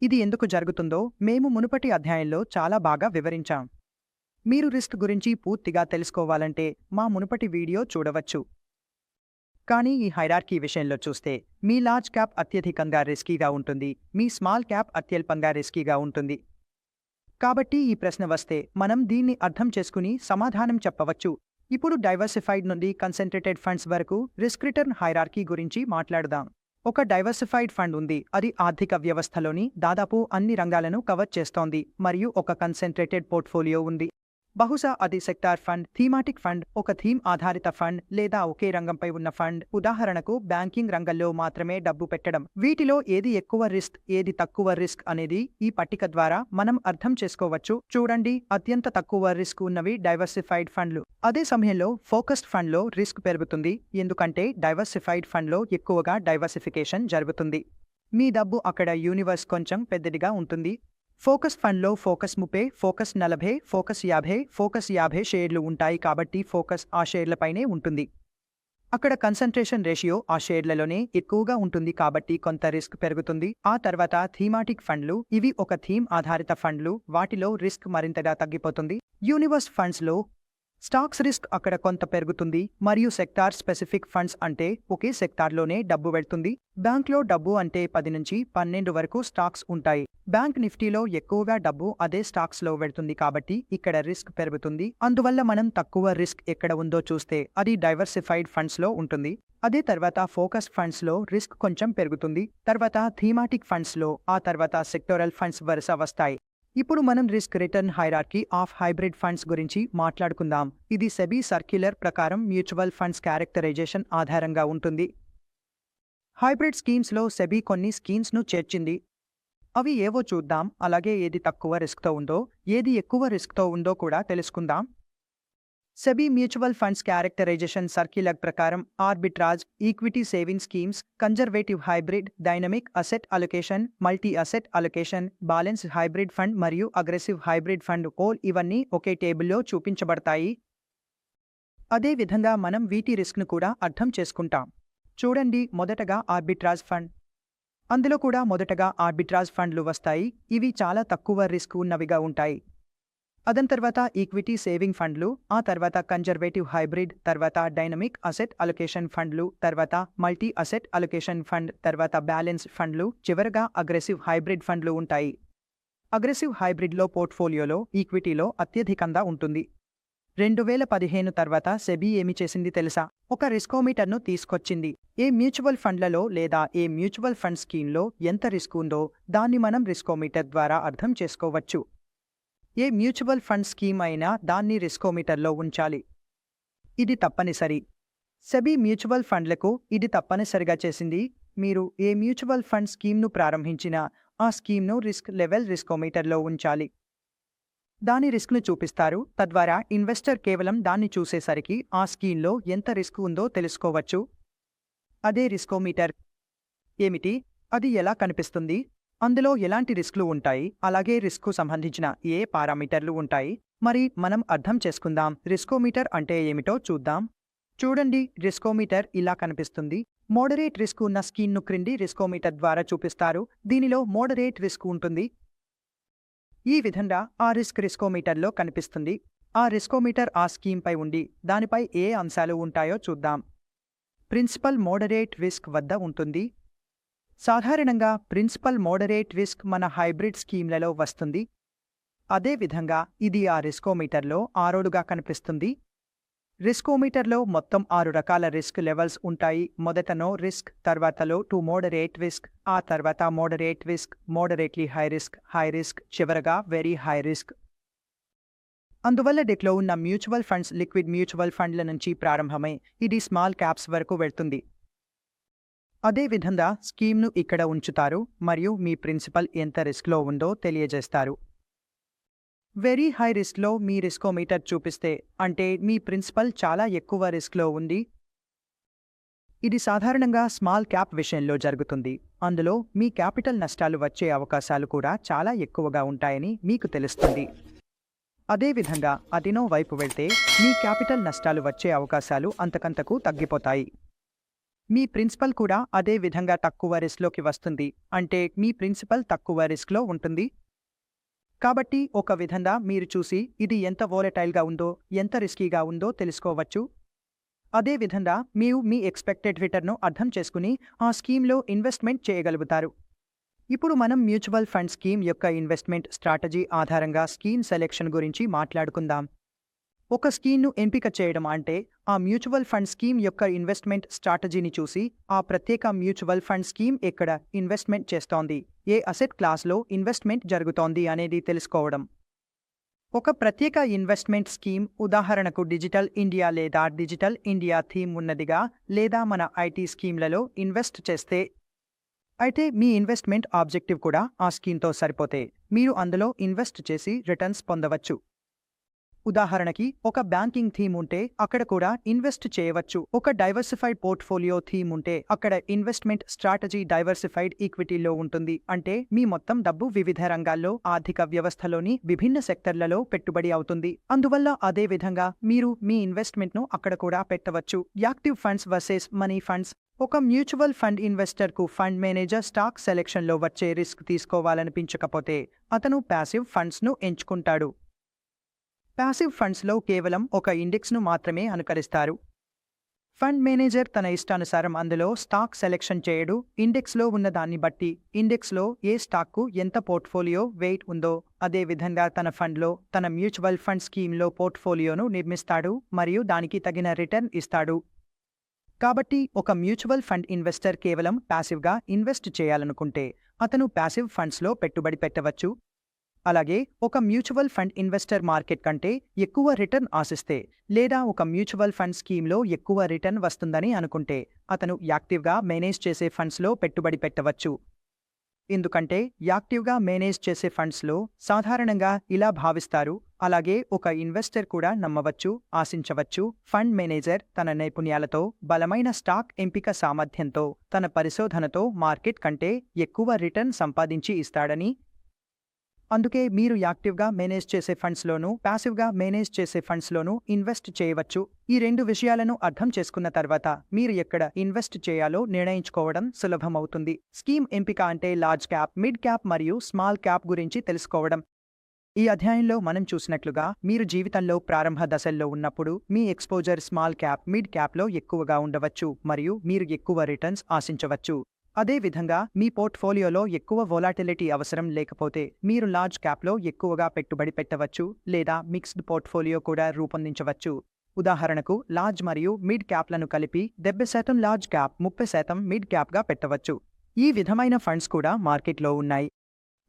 ఇది ఎందుకు జరుగుతుందో మేము మునుపటి అధ్యాయంలో చాలా బాగా వివరించాం. మీరు రిస్క్ గురించి పూర్తిగా తెలుసుకోవాలంటే మా మునుపటి వీడియో చూడవచ్చు. కానీ ఈ హైరార్కీ విషయంలో చూస్తే మీ లార్జ్ క్యాప్ అత్యధికంగా రిస్కీగా ఉంటుంది, మీ స్మాల్ క్యాప్ అత్యల్పంగా రిస్కీగా ఉంటుంది. కాబట్టి ఈ ప్రశ్న వస్తే మనం దీన్ని అర్థం చేసుకుని సమాధానం చెప్పవచ్చు. ఇప్పుడు డైవర్సిఫైడ్ నుండి కన్సెంట్రేటెడ్ ఫండ్స్ వరకు రిస్క్ రిటర్న్ హైరార్కీ గురించి మాట్లాడుదాం. ఒక డైవర్సిఫైడ్ ఫండ్ ఉంది, అది ఆర్థిక వ్యవస్థలోని దాదాపు అన్ని రంగాలను కవర్ చేస్తోంది మరియు ఒక కన్సెంట్రేటెడ్ పోర్ట్ఫోలియో ఉంది. బహుశా అది సెక్టార్ ఫండ్, థీమాటిక్ ఫండ్, ఒక థీమ్ ఆధారిత ఫండ్ లేదా ఒకే రంగంపై ఉన్న ఫండ్. ఉదాహరణకు బ్యాంకింగ్ రంగంలో మాత్రమే డబ్బు పెట్టడం. వీటిలో ఏది ఎక్కువ రిస్క్, ఏది తక్కువ రిస్క్ అనేది ఈ పట్టిక ద్వారా మనం అర్థం చేసుకోవచ్చు. చూడండి, అత్యంత తక్కువ రిస్క్ ఉన్నవి డైవర్సిఫైడ్ ఫండ్లు. అదే సమయంలో ఫోకస్డ్ ఫండ్లో రిస్క్ పెరుగుతుంది, ఎందుకంటే డైవర్సిఫైడ్ ఫండ్లో ఎక్కువగా డైవర్సిఫికేషన్ జరుగుతుంది. మీ డబ్బు అక్కడ యూనివర్స్ కొంచెం పెద్దదిగా ఉంటుంది. ఫోకస్ ఫండ్లో ఫోకస్ 30, ఫోకస్ 40, ఫోకస్ 50 షేర్లు ఉంటాయి, కాబట్టి ఫోకస్ ఆ షేర్లపైనే ఉంటుంది. అక్కడ కన్సంట్రేషన్ రేషియో ఆ షేర్లలోనే ఎక్కువగా ఉంటుంది, కాబట్టి కొంత రిస్క్ పెరుగుతుంది. ఆ తర్వాత థీమాటిక్ ఫండ్లు, ఇవి ఒక థీమ్ ఆధారిత ఫండ్లు, వాటిలో రిస్క్ మరింతగా తగ్గిపోతుంది. యూనివర్స్ ఫండ్స్లో స్టాక్స్ రిస్క్ అక్కడ కొంత పెరుగుతుంది మరియు సెక్టార్ స్పెసిఫిక్ ఫండ్స్ అంటే ఒకే సెక్టార్లోనే డబ్బు వెళ్తుంది. బ్యాంక్లో డబ్బు అంటే 10 నుంచి 12 వరకు స్టాక్స్ ఉంటాయి. బ్యాంక్ నిఫ్టీలో ఎక్కువగా డబ్బు అదే స్టాక్స్లో వెళ్తుంది కాబట్టి ఇక్కడ రిస్క్ పెరుగుతుంది. అందువల్ల మనం తక్కువ రిస్క్ ఎక్కడ ఉందో చూస్తే అది డైవర్సిఫైడ్ ఫండ్స్లో ఉంటుంది. అదే తర్వాత ఫోకస్ ఫండ్స్లో రిస్క్ కొంచెం పెరుగుతుంది. తర్వాత థీమాటిక్ ఫండ్స్లో ఆ తర్వాత సెక్టోరల్ ఫండ్స్ వరుస వస్తాయి. ఇప్పుడు మనం risk return hierarchy of hybrid funds గురించి మాట్లాడుకుందాం. ఇది సెబీ సర్క్యులర్ ప్రకారం మ్యూచువల్ ఫండ్స్ క్యారెక్టరైజేషన్ ఆధారంగా ఉంటుంది. హైబ్రిడ్ స్కీమ్స్లో సెబీ కొన్ని స్కీమ్స్ను చేర్చింది. అవి ఏవో చూద్దాం. అలాగే ఏది తక్కువ రిస్క్తో ఉందో, ఏది ఎక్కువ రిస్క్తో ఉందో కూడా తెలుసుకుందాం. SEBI mutual funds characterisation circular ప్రకారం arbitrage, equity saving schemes, conservative hybrid, dynamic asset allocation, multi asset allocation, balance hybrid fund మరియు అగ్రెసివ్ హైబ్రిడ్ ఫండ్ ఇవన్నీ ఒకే టేబుల్లో చూపించబడతాయి. అదే విధంగా మనం వీటి రిస్క్ను కూడా అర్థం చేసుకుంటాం. చూడండి, మొదటగా ఆర్బిట్రాజ్ ఫండ్. అందులో కూడా మొదటగా ఆర్బిట్రాజ్ ఫండ్లు వస్తాయి. ఇవి చాలా తక్కువ రిస్క్ ఉన్నవిగా ఉంటాయి. అదన్ తర్వాత ఈక్విటీ సేవింగ్ ఫండ్లు, ఆ తర్వాత కన్జర్వేటివ్ హైబ్రిడ్, తర్వాత డైనమిక్ అసెట్ అలొకేషన్ ఫండ్లు, తర్వాత మల్టీ అసెట్ అలొకేషన్ ఫండ్, తర్వాత బ్యాలెన్స్ ఫండ్లు, చివరగా అగ్రెసివ్ హైబ్రిడ్ ఫండ్లు ఉంటాయి. అగ్రెసివ్ హైబ్రిడ్లో పోర్ట్ఫోలియోలో ఈక్విటీలో అత్యధికంగా ఉంటుంది. 2015 తర్వాత సెబీ ఏమి చేసింది తెలుసా? ఒక రిస్కోమీటర్ను తీసుకొచ్చింది. ఏ మ్యూచువల్ ఫండ్లలో లేదా ఏ మ్యూచువల్ ఫండ్ స్కీమ్లో ఎంత రిస్క్ ఉందో దాన్ని మనం రిస్కోమీటర్ ద్వారా అర్థం చేసుకోవచ్చు. ఏ మ్యూచువల్ ఫండ్ స్కీమ్ అయినా దాన్ని రిస్కోమీటర్లో ఉంచాలి. ఇది తప్పనిసరి. సెబీ మ్యూచువల్ ఫండ్లకు ఇది తప్పనిసరిగా చేసింది. మీరు ఏ మ్యూచువల్ ఫండ్ స్కీమ్ను ప్రారంభించినా ఆ స్కీమ్ను రిస్క్ లెవెల్ రిస్కోమీటర్లో ఉంచాలి. దాని రిస్క్ను చూపిస్తారు. తద్వారా ఇన్వెస్టర్ కేవలం దాన్ని చూసేసరికి ఆ స్కీమ్లో ఎంత రిస్క్ ఉందో తెలుసుకోవచ్చు. అదే రిస్కోమీటర్. ఏమిటి? అది ఎలా కనిపిస్తుంది? అందులో ఎలాంటి రిస్క్లు ఉంటాయి? అలాగే రిస్క్కు సంబంధించిన ఏ పారామీటర్లు ఉంటాయి? మరి మనం అర్థం చేసుకుందాం. రిస్కోమీటర్ అంటే ఏమిటో చూద్దాం. చూడండి, రిస్కోమీటర్ ఇలా కనిపిస్తుంది. మోడరేట్ రిస్క్ ఉన్న స్కీమ్ను క్రింది రిస్కోమీటర్ ద్వారా చూపిస్తారు. దీనిలో మోడరేట్ రిస్క్ ఉంటుంది. ఈ విధంగా ఆ రిస్కోమీటర్లో కనిపిస్తుంది. ఆ రిస్కోమీటర్ ఆ స్కీమ్పై ఉండి దానిపై ఏ అంశాలు ఉంటాయో చూద్దాం. ప్రిన్సిపల్ మోడరేట్ రిస్క్ వద్ద ఉంటుంది. సాధారణంగా ప్రిన్సిపల్ మోడరేట్ రిస్క్ మన హైబ్రిడ్ స్కీమ్లలో వస్తుంది. అదేవిధంగా ఇది ఆ రిస్కోమీటర్లో ఆరోడుగా కనిపిస్తుంది. రిస్కోమీటర్లో మొత్తం 6 రకాల రిస్క్ లెవెల్స్ ఉంటాయి. మొదట నో రిస్క్, తర్వాతలో టు మోడరేట్ రిస్క్, ఆ తర్వాత moderate risk, moderately high risk, చివరగా వెరీ హై రిస్క్. అందువల్ల డెట్లో ఉన్న మ్యూచువల్ ఫండ్స్ లిక్విడ్ మ్యూచువల్ ఫండ్ల నుంచి ప్రారంభమై ఇది స్మాల్ క్యాప్స్ వరకు వెళ్తుంది. అదేవిధంగా స్కీమ్ను ఇక్కడ ఉంచుతారు మరియు మీ ప్రిన్సిపల్ ఎంత రిస్క్లో ఉందో తెలియజేస్తారు. వెరీ హై రిస్క్లో మీ రిస్కోమీటర్ చూపిస్తే అంటే మీ ప్రిన్సిపల్ చాలా ఎక్కువ రిస్క్లో ఉంది. ఇది సాధారణంగా స్మాల్ క్యాప్ విషయంలో జరుగుతుంది. అందులో మీ క్యాపిటల్ నష్టాలు వచ్చే అవకాశాలు కూడా చాలా ఎక్కువగా ఉంటాయని మీకు తెలుస్తుంది. అదేవిధంగా అదినో వైపు వెళ్తే మీ క్యాపిటల్ నష్టాలు వచ్చే అవకాశాలు అంతకంతకు తగ్గిపోతాయి. మీ ప్రిన్సిపల్ కూడా అదే విధంగా తక్కువ రిస్క్లోకి వస్తుంది. అంటే మీ ప్రిన్సిపల్ తక్కువ రిస్క్లో ఉంటుంది. కాబట్టి ఒక విధంగా మీరు చూసి ఇది ఎంత వోలటైల్గా ఉందో, ఎంత రిస్కీగా ఉందో తెలుసుకోవచ్చు. అదేవిధంగా మీరు మీ ఎక్స్పెక్టెడ్ రిటర్న్ను అర్థం చేసుకుని ఆ స్కీమ్లో ఇన్వెస్ట్మెంట్ చేయగలుగుతారు. ఇప్పుడు మనం మ్యూచువల్ ఫండ్ స్కీమ్ యొక్క ఇన్వెస్ట్మెంట్ స్ట్రాటజీ ఆధారంగా స్కీమ్ సెలెక్షన్ గురించి మాట్లాడుకుందాం. ఒక స్కీమ్ను ఎంపిక చేయడం అంటే ఆ మ్యూచువల్ ఫండ్ స్కీమ్ యొక్క ఇన్వెస్ట్మెంట్ స్ట్రాటజీని చూసి ఆ ప్రత్యేక మ్యూచువల్ ఫండ్ స్కీమ్ ఎక్కడ ఇన్వెస్ట్మెంట్ చేస్తోంది, ఏ అసెట్ క్లాస్లో ఇన్వెస్ట్మెంట్ జరుగుతోంది అనేది తెలుసుకోవడం. ఒక ప్రత్యేక ఇన్వెస్ట్మెంట్ స్కీమ్, ఉదాహరణకు డిజిటల్ ఇండియా లేదా డిజిటల్ ఇండియా థీమ్ ఉన్నదిగా లేదా మన ఐటీ స్కీమ్లలో ఇన్వెస్ట్ చేస్తే అయితే మీ ఇన్వెస్ట్మెంట్ ఆబ్జెక్టివ్ కూడా ఆ స్కీమ్తో సరిపోతే మీరు అందులో ఇన్వెస్ట్ చేసి రిటర్న్స్ పొందవచ్చు. ఉదాహరణకి ఒక బ్యాంకింగ్ థీమ్ ఉంటే అక్కడ కూడా ఇన్వెస్ట్ చేయవచ్చు. ఒక డైవర్సిఫైడ్ పోర్ట్ఫోలియో థీమ్ ఉంటే అక్కడ ఇన్వెస్ట్మెంట్ స్ట్రాటజీ డైవర్సిఫైడ్ ఈక్విటీలో ఉంటుంది. అంటే మీ మొత్తం డబ్బు వివిధ రంగాల్లో ఆర్థిక వ్యవస్థలోని విభిన్న సెక్టర్లలో పెట్టుబడి అవుతుంది. అందువల్ల అదే విధంగా మీరు మీ ఇన్వెస్ట్మెంట్ను అక్కడ కూడా పెట్టవచ్చు. Active funds versus money funds. ఒక మ్యూచువల్ ఫండ్ ఇన్వెస్టర్కు ఫండ్ మేనేజర్ స్టాక్ సెలెక్షన్లో వచ్చే రిస్క్ తీసుకోవాలనిపించకపోతే అతను ప్యాసివ్ ఫండ్స్ను ఎంచుకుంటాడు. ప్యాసివ్ ఫండ్స్లో కేవలం ఒక ఇండెక్స్ను మాత్రమే అనుకరిస్తారు. ఫండ్ మేనేజర్ తన ఇష్టానుసారం అందులో స్టాక్ సెలెక్షన్ చేయడు. ఇండెక్స్లో ఉన్న దాన్ని బట్టి ఇండెక్స్లో ఏ స్టాక్కు ఎంత పోర్ట్ఫోలియో వెయిట్ ఉందో అదే విధంగా తన ఫండ్లో తన మ్యూచువల్ ఫండ్ స్కీమ్లో పోర్ట్ఫోలియోను నిర్మిస్తాడు మరియు దానికి తగిన రిటర్న్ ఇస్తాడు. కాబట్టి ఒక మ్యూచువల్ ఫండ్ ఇన్వెస్టర్ కేవలం ప్యాసివ్గా ఇన్వెస్ట్ చేయాలనుకుంటే అతను ప్యాసివ్ ఫండ్స్లో పెట్టుబడి పెట్టవచ్చు. అలాగే ఒక మ్యూచువల్ ఫండ్ ఇన్వెస్టర్ మార్కెట్ కంటే ఎక్కువ రిటర్న్ ఆశిస్తే లేదా ఒక మ్యూచువల్ ఫండ్ స్కీమ్లో ఎక్కువ రిటర్న్ వస్తుందని అనుకుంటే అతను యాక్టివ్గా మేనేజ్ చేసే ఫండ్స్లో పెట్టుబడి పెట్టవచ్చు. ఎందుకంటే యాక్టివ్గా మేనేజ్ చేసే ఫండ్స్లో సాధారణంగా ఇలా భావిస్తారు. అలాగే ఒక ఇన్వెస్టర్ కూడా నమ్మవచ్చు, ఆశించవచ్చు. ఫండ్ మేనేజర్ తన నైపుణ్యాలతో, బలమైన స్టాక్ ఎంపిక సామర్థ్యంతో, తన పరిశోధనతో మార్కెట్ కంటే ఎక్కువ రిటర్న్ సంపాదించి ఇస్తాడని. అందుకే మీరు యాక్టివ్గా మేనేజ్ చేసే ఫండ్స్లోనూ ప్యాసివ్గా మేనేజ్ చేసే ఫండ్స్లోనూ ఇన్వెస్ట్ చేయవచ్చు. ఈ రెండు విషయాలను అర్థం చేసుకున్న తర్వాత మీరు ఎక్కడ ఇన్వెస్ట్ చేయాలో నిర్ణయించుకోవడం సులభమవుతుంది. స్కీమ్ ఎంపిక అంటే లార్జ్ క్యాప్, మిడ్ క్యాప్ మరియు స్మాల్ క్యాప్ గురించి తెలుసుకోవడం. ఈ అధ్యాయంలో మనం చూసినట్లుగా మీరు జీవితంలో ప్రారంభ దశల్లో ఉన్నప్పుడు మీ ఎక్స్పోజర్ స్మాల్ క్యాప్, మిడ్ క్యాప్లో ఎక్కువగా ఉండవచ్చు మరియు మీరు ఎక్కువ రిటర్న్స్ ఆశించవచ్చు. అదేవిధంగా మీ పోర్ట్ఫోలియోలో ఎక్కువ వోలాటిలిటీ అవసరం లేకపోతే మీరు లార్జ్ క్యాప్లో ఎక్కువగా పెట్టుబడి పెట్టవచ్చు లేదా మిక్స్డ్ పోర్ట్ఫోలియో కూడా రూపొందించవచ్చు. ఉదాహరణకు లార్జ్ మరియు మిడ్ క్యాప్లను కలిపి 70% లార్జ్ క్యాప్, 30% మిడ్ క్యాప్గా పెట్టవచ్చు. ఈ విధమైన ఫండ్స్ కూడా మార్కెట్లో ఉన్నాయి.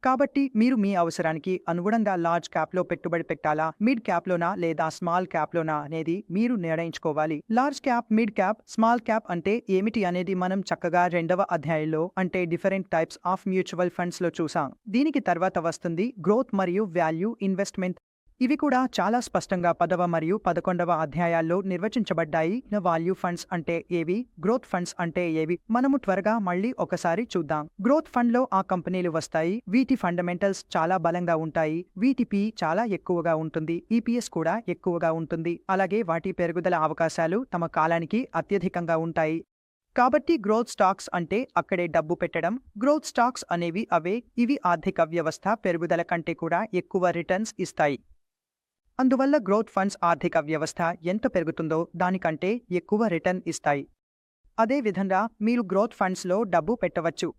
కాబట్టి మీరు మీ అవసరానికి అనుగుణంగా లార్జ్ క్యాప్లో పెట్టుబడి పెట్టాలా, మిడ్ క్యాప్లోనా లేదా స్మాల్ క్యాప్లోనా అనేది మీరు నిర్ణయించుకోవాలి. Large cap, mid cap, small cap అంటే ఏమిటి అనేది మనం చక్కగా 2వ అధ్యాయంలో అంటే డిఫరెంట్ టైప్స్ ఆఫ్ మ్యూచువల్ ఫండ్స్లో చూసాం. దీనికి తర్వాత వస్తుంది గ్రోత్ మరియు వాల్యూ ఇన్వెస్ట్మెంట్. ఇవి కూడా చాలా స్పష్టంగా 10వ మరియు 11వ అధ్యాయాల్లో నిర్వచించబడ్డాయి. వాల్యూ ఫండ్స్ అంటే ఏవి, గ్రోత్ ఫండ్స్ అంటే ఏవి మనము త్వరగా మళ్ళీ ఒకసారి చూద్దాం. గ్రోత్ ఫండ్లో ఆ కంపెనీలు వస్తాయి. వీటి ఫండమెంటల్స్ చాలా బలంగా ఉంటాయి. వీటి పి చాలా ఎక్కువగా ఉంటుంది. ఈపీఎస్ కూడా ఎక్కువగా ఉంటుంది. అలాగే వాటి పెరుగుదల అవకాశాలు తమ కాలానికి అత్యధికంగా ఉంటాయి. కాబట్టి గ్రోత్ స్టాక్స్ అంటే అక్కడే డబ్బు పెట్టడం. గ్రోత్ స్టాక్స్ అనేవి ఇవి ఆర్థిక వ్యవస్థ పెరుగుదల కంటే కూడా ఎక్కువ రిటర్న్స్ ఇస్తాయి. అందువల్ల గ్రోత్ ఫండ్స్ ఆర్థిక వ్యవస్థ ఎంత పెరుగుతుందో దానికంటే ఎక్కువ రిటర్న్ ఇస్తాయి. అదేవిధంగా మీరు గ్రోత్ ఫండ్స్లో డబ్బు పెట్టవచ్చు.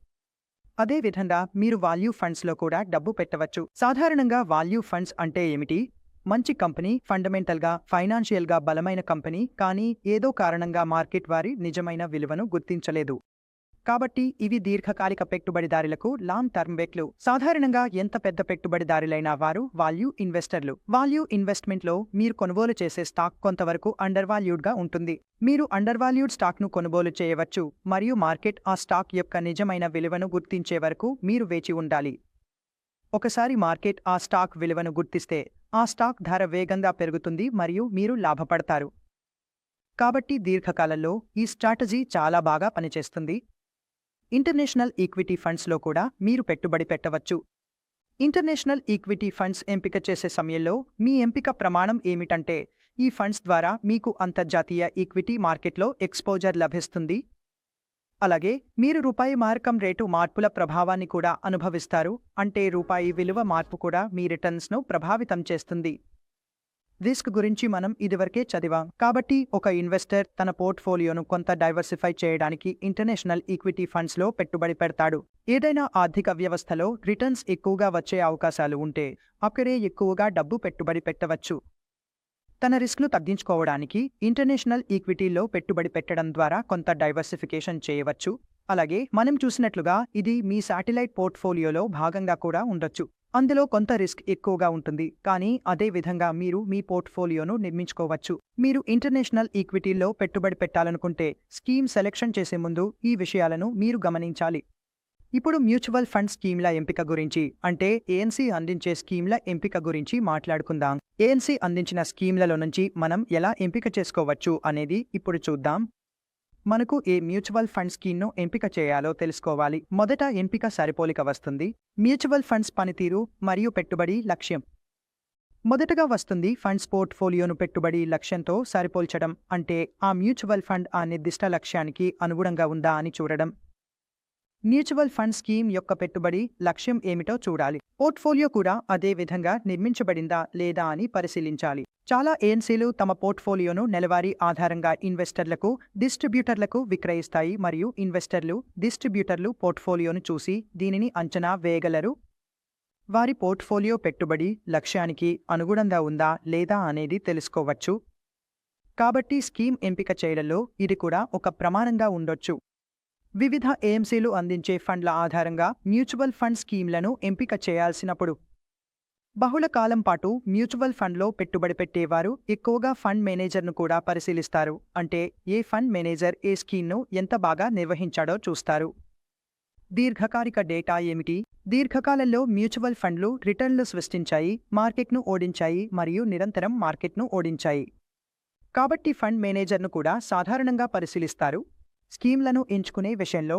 అదేవిధంగా మీరు వాల్యూ ఫండ్స్లో కూడా డబ్బు పెట్టవచ్చు. సాధారణంగా వాల్యూ ఫండ్స్ అంటే ఏమిటి? మంచి కంపెనీ, ఫండమెంటల్గా, ఫైనాన్షియల్గా బలమైన కంపెనీ, కానీ ఏదో కారణంగా మార్కెట్ వారి నిజమైన విలువను గుర్తించలేదు. కాబట్టి ఇవి దీర్ఘకాలిక పెట్టుబడిదారులకు లాంగ్ టర్మ్ బెట్లు. సాధారణంగా ఎంత పెద్ద పెట్టుబడిదారులైనా వారు వాల్యూ ఇన్వెస్టర్లు. వాల్యూ ఇన్వెస్ట్మెంట్లో మీరు కొనుగోలు చేసే స్టాక్ కొంతవరకు అండర్వాల్యూడ్గా ఉంటుంది. మీరు అండర్వాల్యూడ్ స్టాక్ను కొనుగోలు చేయవచ్చు మరియు మార్కెట్ ఆ స్టాక్ యొక్క నిజమైన విలువను గుర్తించే వరకు మీరు వేచి ఉండాలి. ఒకసారి మార్కెట్ ఆ స్టాక్ విలువను గుర్తిస్తే ఆ స్టాక్ ధర వేగంగా పెరుగుతుంది మరియు మీరు లాభపడతారు. కాబట్టి దీర్ఘకాలంలో ఈ స్ట్రాటజీ చాలా బాగా పనిచేస్తుంది. ఇంటర్నేషనల్ ఈక్విటీ ఫండ్స్లో కూడా మీరు పెట్టుబడి పెట్టవచ్చు. ఇంటర్నేషనల్ ఈక్విటీ ఫండ్స్ ఎంపిక చేసే సమయంలో మీ ఎంపిక ప్రమాణం ఏమిటంటే ఈ ఫండ్స్ ద్వారా మీకు అంతర్జాతీయ ఈక్విటీ మార్కెట్లో ఎక్స్పోజర్ లభిస్తుంది. అలాగే మీరు రూపాయి మారకం రేటు మార్పుల ప్రభావాన్ని కూడా అనుభవిస్తారు. అంటే రూపాయి విలువ మార్పు కూడా మీ రిటర్న్స్ను ప్రభావితం చేస్తుంది. రిస్క్ గురించి మనం ఇదివరకే చదివాం. కాబట్టి ఒక ఇన్వెస్టర్ తన పోర్ట్ఫోలియోను కొంత డైవర్సిఫై చేయడానికి ఇంటర్నేషనల్ ఈక్విటీ ఫండ్స్లో పెట్టుబడి పెడతాడు. ఏదైనా ఆర్థిక వ్యవస్థలో రిటర్న్స్ ఎక్కువగా వచ్చే అవకాశాలు ఉంటే అక్కడే ఎక్కువగా డబ్బు పెట్టుబడి పెట్టవచ్చు. తన రిస్క్ను తగ్గించుకోవడానికి ఇంటర్నేషనల్ ఈక్విటీలో పెట్టుబడి పెట్టడం ద్వారా కొంత డైవర్సిఫికేషన్ చేయవచ్చు. అలాగే మనం చూసినట్లుగా ఇది మీ శాటిలైట్ పోర్ట్ఫోలియోలో భాగంగా కూడా ఉండొచ్చు. అందులో కొంత రిస్క్ ఎక్కువగా ఉంటుంది, కానీ అదే విధంగా మీరు మీ పోర్ట్ఫోలియోను నిర్మించుకోవచ్చు. మీరు ఇంటర్నేషనల్ ఈక్విటీల్లో పెట్టుబడి పెట్టాలనుకుంటే స్కీమ్ సెలెక్షన్ చేసే ముందు ఈ విషయాలను మీరు గమనించాలి. ఇప్పుడు మ్యూచువల్ ఫండ్ స్కీమ్ల ఎంపిక గురించి అంటే ఏఎన్సీ అందించే స్కీమ్ల ఎంపిక గురించి మాట్లాడుకుందాం. ఏఎన్సీ అందించిన స్కీమ్లలో నుంచి మనం ఎలా ఎంపిక చేసుకోవచ్చు అనేది ఇప్పుడు చూద్దాం. మనకు ఏ మ్యూచువల్ ఫండ్ స్కీమ్ను ఎంపిక చేయాలో తెలుసుకోవాలి. మొదట ఎంపిక సరిపోలిక వస్తుంది. మ్యూచువల్ ఫండ్స్ పనితీరు మరియు పెట్టుబడి లక్ష్యం. మొదటగా వస్తుంది ఫండ్స్ పోర్ట్ఫోలియోను పెట్టుబడి లక్ష్యంతో సరిపోల్చడం. అంటే ఆ మ్యూచువల్ ఫండ్ ఆ నిర్దిష్ట లక్ష్యానికి అనుగుణంగా ఉందా అని చూడడం. మ్యూచువల్ ఫండ్ స్కీమ్ యొక్క పెట్టుబడి లక్ష్యం ఏమిటో చూడాలి. పోర్ట్ఫోలియో కూడా అదే విధంగా నిర్మించబడిందా లేదా అని పరిశీలించాలి. చాలా ఏఎన్సీలు తమ పోర్ట్ఫోలియోను నెలవారీ ఆధారంగా ఇన్వెస్టర్లకు, డిస్ట్రిబ్యూటర్లకు విక్రయిస్తాయి మరియు ఇన్వెస్టర్లు, డిస్ట్రిబ్యూటర్లు పోర్ట్ఫోలియోను చూసి దీనిని అంచనా వేయగలరు. వారి పోర్ట్ఫోలియో పెట్టుబడి లక్ష్యానికి అనుగుణంగా ఉందా లేదా అనేది తెలుసుకోవచ్చు. కాబట్టి స్కీమ్ ఎంపిక చేయడంలో ఇది కూడా ఒక ప్రమాణంగా ఉండొచ్చు. వివిధ ఏఎంసీలు అందించే ఫండ్ల ఆధారంగా మ్యూచువల్ ఫండ్ స్కీమ్లను ఎంపిక చేయాల్సినప్పుడు బహుళ కాలం పాటు మ్యూచువల్ ఫండ్లో పెట్టుబడి పెట్టేవారు ఎక్కువగా ఫండ్ మేనేజర్ను కూడా పరిశీలిస్తారు. అంటే ఏ ఫండ్ మేనేజర్ ఏ స్కీమ్ను ఎంత బాగా నిర్వహించాడో చూస్తారు. దీర్ఘకాలిక డేటా ఏమిటి? దీర్ఘకాలంలో మ్యూచువల్ ఫండ్లు రిటర్న్లు సృష్టించాయి, మార్కెట్ను ఓడించాయి మరియు నిరంతరం మార్కెట్ను ఓడించాయి. కాబట్టి ఫండ్ మేనేజర్ను కూడా సాధారణంగా పరిశీలిస్తారు. స్కీమ్లను ఎంచుకునే విషయంలో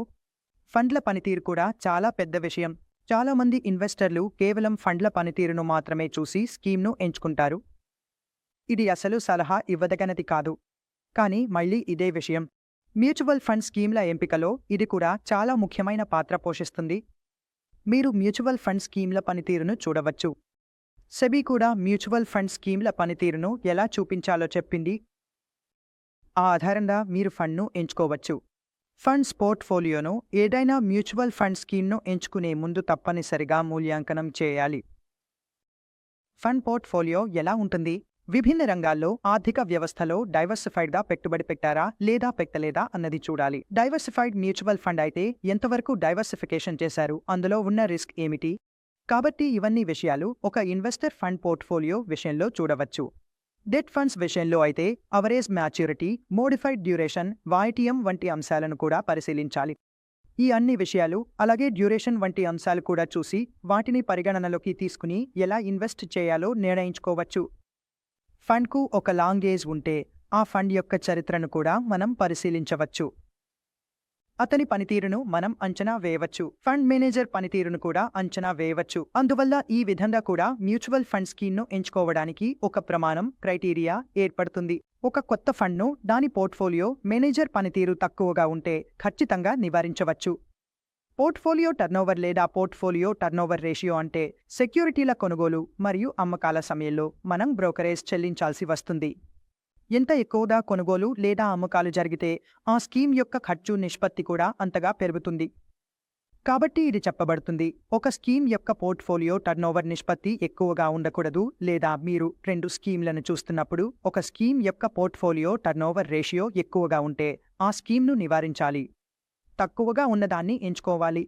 ఫండ్ల పనితీరు కూడా చాలా పెద్ద విషయం. చాలామంది ఇన్వెస్టర్లు కేవలం ఫండ్ల పనితీరును మాత్రమే చూసి స్కీమ్ను ఎంచుకుంటారు. ఇది అసలు సలహా ఇవ్వదగినది కాదు. కానీ మళ్ళీ ఇదే విషయం. మ్యూచువల్ ఫండ్ స్కీమ్ల ఎంపికలో ఇది కూడా చాలా ముఖ్యమైన పాత్ర పోషిస్తుంది. మీరు మ్యూచువల్ ఫండ్ స్కీమ్ల పనితీరును చూడవచ్చు. సెబీ కూడా మ్యూచువల్ ఫండ్ స్కీమ్ల పనితీరును ఎలా చూపించాలో చెప్పింది. ఆ ఆధారంగా మీరు ఫండ్ను ఎంచుకోవచ్చు. ఫండ్స్ పోర్ట్ఫోలియోను ఏదైనా మ్యూచువల్ ఫండ్ స్కీమ్ను ఎంచుకునే ముందు తప్పనిసరిగా మూల్యాంకనం చేయాలి. ఫండ్ పోర్ట్ఫోలియో ఎలా ఉంటుంది? విభిన్న రంగాల్లో ఆర్థిక వ్యవస్థలో డైవర్సిఫైడ్గా పెట్టుబడి పెట్టారా లేదా పెట్టలేదా అన్నది చూడాలి. డైవర్సిఫైడ్ మ్యూచువల్ ఫండ్ అయితే ఎంతవరకు డైవర్సిఫికేషన్ చేశారు, అందులో ఉన్న రిస్క్ ఏమిటి? కాబట్టి ఇవన్నీ విషయాలు ఒక ఇన్వెస్టర్ ఫండ్ పోర్ట్ఫోలియో విషయంలో చూడవచ్చు. డెట్ ఫండ్స్ విషయంలో అయితే అవరేజ్ మ్యాచ్యూరిటీ, మోడిఫైడ్ డ్యూరేషన్, వాయిటీఎం వంటి అంశాలను కూడా పరిశీలించాలి. ఈ అన్ని విషయాలు అలాగే డ్యూరేషన్ వంటి అంశాలు కూడా చూసి వాటిని పరిగణనలోకి తీసుకుని ఎలా ఇన్వెస్ట్ చేయాలో నిర్ణయించుకోవచ్చు. ఫండ్కు ఒక లాంగ్ ఏజ్ ఉంటే ఆ ఫండ్ యొక్క చరిత్రను కూడా మనం పరిశీలించవచ్చు. అతని పనితీరును మనం అంచనా వేయవచ్చు. ఫండ్ మేనేజర్ పనితీరును కూడా అంచనా వేయవచ్చు. అందువల్ల ఈ విధంగా కూడా మ్యూచువల్ ఫండ్ స్కీమ్ను ఎంచుకోవడానికి ఒక ప్రమాణం, క్రైటీరియా ఏర్పడుతుంది. ఒక కొత్త ఫండ్ను దాని పోర్ట్ఫోలియో మేనేజర్ పనితీరు తక్కువగా ఉంటే ఖచ్చితంగా నివారించవచ్చు. పోర్ట్ఫోలియో టర్నోవర్ లేదా పోర్ట్ఫోలియో టర్నోవర్ రేషియో అంటే సెక్యూరిటీల కొనుగోలు మరియు అమ్మకాల సమయంలో మనం బ్రోకరేజ్ చెల్లించాల్సి వస్తుంది. ఎంత ఎక్కువగా కొనుగోలు లేదా అమ్మకాలు జరిగితే ఆ స్కీమ్ యొక్క ఖర్చు నిష్పత్తి కూడా అంతగా పెరుగుతుంది. కాబట్టి ఇది చెప్పబడుతుంది, ఒక స్కీమ్ యొక్క పోర్ట్ఫోలియో టర్నోవర్ నిష్పత్తి ఎక్కువగా ఉండకూడదు. లేదా మీరు 2 స్కీమ్లను చూస్తున్నప్పుడు ఒక స్కీమ్ యొక్క పోర్ట్ఫోలియో టర్నోవర్ రేషియో ఎక్కువగా ఉంటే ఆ స్కీమ్ను నివారించాలి, తక్కువగా ఉన్నదాన్ని ఎంచుకోవాలి.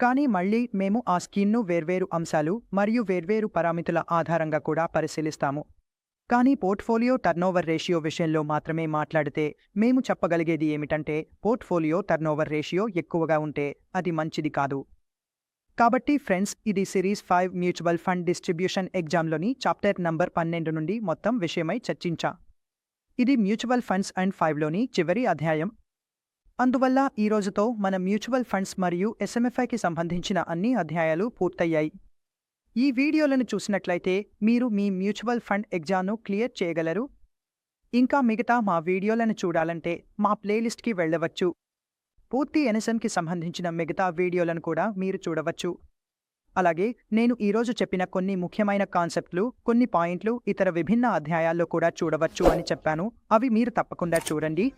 కానీ మళ్ళీ మేము ఆ స్కీమ్ను వేర్వేరు అంశాలు మరియు వేర్వేరు పారామితుల ఆధారంగా కూడా పరిశీలిస్తాము. కానీ పోర్ట్ఫోలియో టర్నోవర్ రేషియో విషయంలో మాత్రమే మాట్లాడితే మేము చెప్పగలిగేది ఏమిటంటే పోర్ట్ఫోలియో టర్నోవర్ రేషియో ఎక్కువగా ఉంటే అది మంచిది కాదు. కాబట్టి ఫ్రెండ్స్, ఇది సిరీస్ 5 మ్యూచువల్ ఫండ్ డిస్ట్రిబ్యూషన్ ఎగ్జామ్లోని చాప్టర్ నంబర్ 12 నుండి మొత్తం విషయమై చర్చించా. ఇది మ్యూచువల్ ఫండ్స్ అండ్ 5లోని చివరి అధ్యాయం. అందువల్ల ఈ రోజుతో మన మ్యూచువల్ ఫండ్స్ మరియు ఎస్ఎంఎఫ్ఐకి సంబంధించిన అన్ని అధ్యాయాలు పూర్తయ్యాయి. ఈ వీడియోలను చూసినట్లయితే మీరు మీ మ్యూచువల్ ఫండ్ ఎగ్జామ్ను క్లియర్ చేయగలరు. ఇంకా మిగతా మా వీడియోలను చూడాలంటే మా ప్లేలిస్ట్కి వెళ్ళవచ్చు. పూర్తి ఎన్ఎస్ఎంకి సంబంధించిన మిగతా వీడియోలను కూడా మీరు చూడవచ్చు. అలాగే నేను ఈరోజు చెప్పిన కొన్ని ముఖ్యమైన కాన్సెప్ట్లు, కొన్ని పాయింట్లు ఇతర విభిన్న అధ్యాయాల్లో కూడా చూడవచ్చు అని చెప్పాను. అవి మీరు తప్పకుండా చూడండి.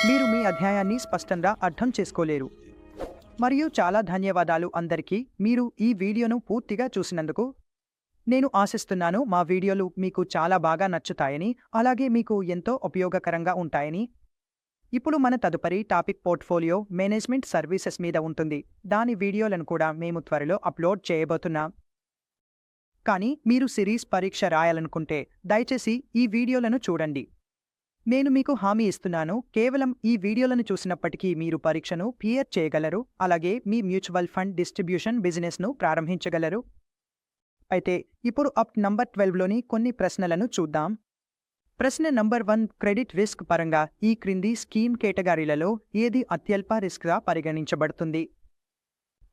మీరు మీ అధ్యాయాన్ని స్పష్టంగా అర్థం చేసుకోలేరు. మరియు చాలా ధన్యవాదాలు అందరికీ. మీరు ఈ వీడియోను పూర్తిగా చూసినందుకు. నేను ఆశిస్తున్నాను మా వీడియోలు మీకు చాలా బాగా నచ్చుతాయని, అలాగే మీకు ఎంతో ఉపయోగకరంగా ఉంటాయని. ఇప్పుడు మన తదుపరి టాపిక్ పోర్ట్ఫోలియో మేనేజ్మెంట్ సర్వీసెస్ మీద ఉంటుంది. దాని వీడియోలను కూడా మేము త్వరలో అప్లోడ్ చేయబోతున్నాం. కానీ మీరు సిరీస్ పరీక్ష రాయాలనుకుంటే దయచేసి ఈ వీడియోలను చూడండి. నేను మీకు హామీ ఇస్తున్నాను, కేవలం ఈ వీడియోలను చూసినప్పటికీ మీరు పరీక్షను క్లియర్ చేయగలరు, అలాగే మీ మ్యూచువల్ ఫండ్ డిస్ట్రిబ్యూషన్ బిజినెస్ను ప్రారంభించగలరు. అయితే ఇప్పుడు నంబర్ 12లోని కొన్ని ప్రశ్నలను చూద్దాం. ప్రశ్న నంబర్ 1, క్రెడిట్ రిస్క్ పరంగా ఈ క్రింది స్కీమ్ కేటగిరీలలో ఏది అత్యల్ప రిస్క్గా పరిగణించబడుతుంది?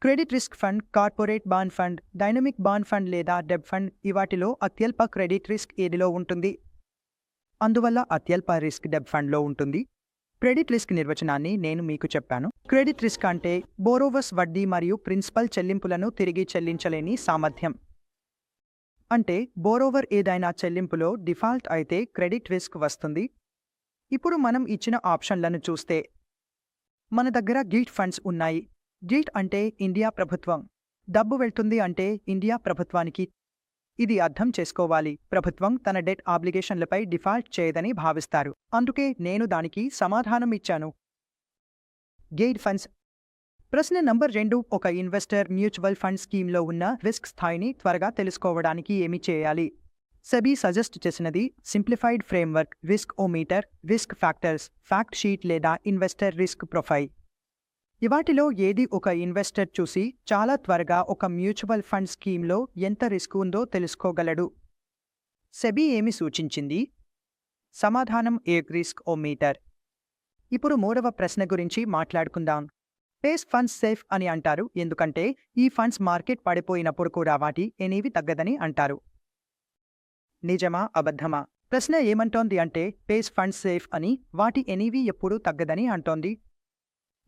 Credit risk fund, corporate bond fund, dynamic bond fund లేదా డెబ్ ఫండ్. వాటిలో అత్యల్ప క్రెడిట్ రిస్క్ ఏదిలో ఉంటుంది? అందువల్ల అత్యల్ప రిస్క్ డెబ్ ఫండ్లో ఉంటుంది. క్రెడిట్ రిస్క్ నిర్వచనాన్ని నేను మీకు చెప్పాను. క్రెడిట్ రిస్క్ అంటే బోరోవర్స్ వడ్డీ మరియు ప్రిన్సిపల్ చెల్లింపులను తిరిగి చెల్లించలేని సామర్థ్యం. అంటే బోరోవర్ ఏదైనా చెల్లింపులో డిఫాల్ట్ అయితే క్రెడిట్ రిస్క్ వస్తుంది. ఇప్పుడు మనం ఇచ్చిన ఆప్షన్లను చూస్తే మన దగ్గర గిల్ట్ ఫండ్స్ ఉన్నాయి. గిల్ట్ అంటే ఇండియా ప్రభుత్వం. డబ్బు వెళ్తుంది అంటే ఇండియా ప్రభుత్వానికి. ఇది అర్థం చేసుకోవాలి, ప్రభుత్వం తన డెట్ ఆబ్లిగేషన్లపై డిఫాల్ట్ చేయదని భావిస్తారు. అందుకే నేను దానికి సమాధానం ఇచ్చాను. గెయిడ్ ఫండ్స్. ప్రశ్న నంబర్ 2. ఒక ఇన్వెస్టర్ మ్యూచువల్ ఫండ్ స్కీమ్లో ఉన్న రిస్క్ స్థాయిని త్వరగా తెలుసుకోవడానికి ఏమి చేయాలి? సెబీ సజెస్ట్ చేసినది simplified framework, riskometer, risk factors, fact sheet లేదా ఇన్వెస్టర్ రిస్క్ ప్రొఫైల్. ఇవాటిలో ఏది ఒక ఇన్వెస్టర్ చూసి చాలా త్వరగా ఒక మ్యూచువల్ ఫండ్ స్కీమ్లో ఎంత రిస్క్ ఉందో తెలుసుకోగలడు? సెబీ ఏమి సూచించింది? సమాధానం ఏ, రిస్క్ ఓమీటర్. ఇప్పుడు 3వ ప్రశ్న గురించి మాట్లాడుకుందాం. పేస్ ఫండ్స్ సేఫ్ అని అంటారు ఎందుకంటే ఈ ఫండ్స్ మార్కెట్ పడిపోయినప్పుడు కూడా వాటి ఎనీవి తగ్గదని అంటారు. నిజమా అబద్ధమా? ప్రశ్న ఏమంటోంది అంటే పేస్ ఫండ్స్ సేఫ్ అని, వాటి ఎనీవి ఎప్పుడూ తగ్గదని అంటోంది.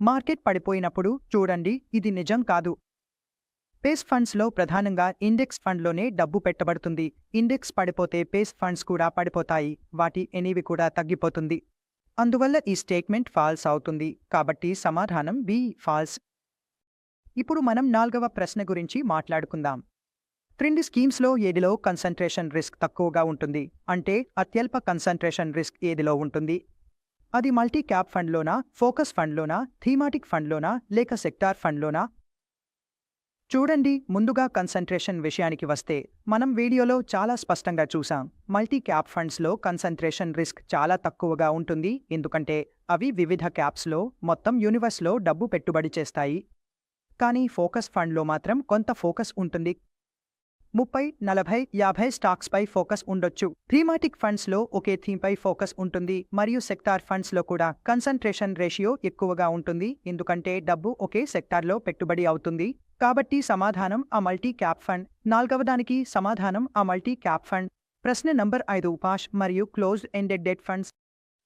మార్కెట్ పడిపోయినప్పుడు చూడండి, ఇది నిజం కాదు. పేస్ ఫండ్స్లో ప్రధానంగా ఇండెక్స్ ఫండ్లోనే డబ్బు పెట్టబడుతుంది. ఇండెక్స్ పడిపోతే పేస్ ఫండ్స్ కూడా పడిపోతాయి, వాటి ఎనీవి కూడా తగ్గిపోతుంది. అందువల్ల ఈ స్టేట్మెంట్ ఫాల్స్ అవుతుంది. కాబట్టి సమాధానం బి, ఫాల్స్. ఇప్పుడు మనం 4వ ప్రశ్న గురించి మాట్లాడుకుందాం. క్రింది స్కీమ్స్లో ఏదిలో కన్సంట్రేషన్ రిస్క్ తక్కువగా ఉంటుంది? అంటే అత్యల్ప కన్సంట్రేషన్ రిస్క్ ఏదిలో ఉంటుంది? అది మల్టీ క్యాప్ ఫండ్లోనా, ఫోకస్ ఫండ్లోనా, థీమాటిక్ ఫండ్లోనా లేక సెక్టార్ ఫండ్లోనా? చూడండి, ముందుగా కన్సంట్రేషన్ విషయానికి వస్తే మనం వీడియోలో చాలా స్పష్టంగా చూసాం. మల్టీ క్యాప్ ఫండ్స్లో కన్సంట్రేషన్ రిస్క్ చాలా తక్కువగా ఉంటుంది, ఎందుకంటే అవి వివిధ క్యాప్స్లో మొత్తం యూనివర్స్లో డబ్బు పెట్టుబడి చేస్తాయి. కానీ ఫోకస్ ఫండ్లో మాత్రం కొంత ఫోకస్ ఉంటుంది. 30, 40, 50 స్టాక్స్పై ఫోకస్ ఉండొచ్చు. థీమాటిక్ ఫండ్స్లో ఒకే థీమ్పై ఫోకస్ ఉంటుంది మరియు సెక్టార్ ఫండ్స్లో కూడా కన్సంట్రేషన్ రేషియో ఎక్కువగా ఉంటుంది, ఎందుకంటే డబ్బు ఒకే సెక్టార్లో పెట్టుబడి అవుతుంది. కాబట్టి సమాధానం ఆ మల్టీ క్యాప్ ఫండ్. 4వదానికి సమాధానం ఆ మల్టీ క్యాప్ ఫండ్. ప్రశ్న నంబర్ 5. పాష్ మరియు క్లోజ్డ్ ఎండెడ్ డెట్ ఫండ్స్.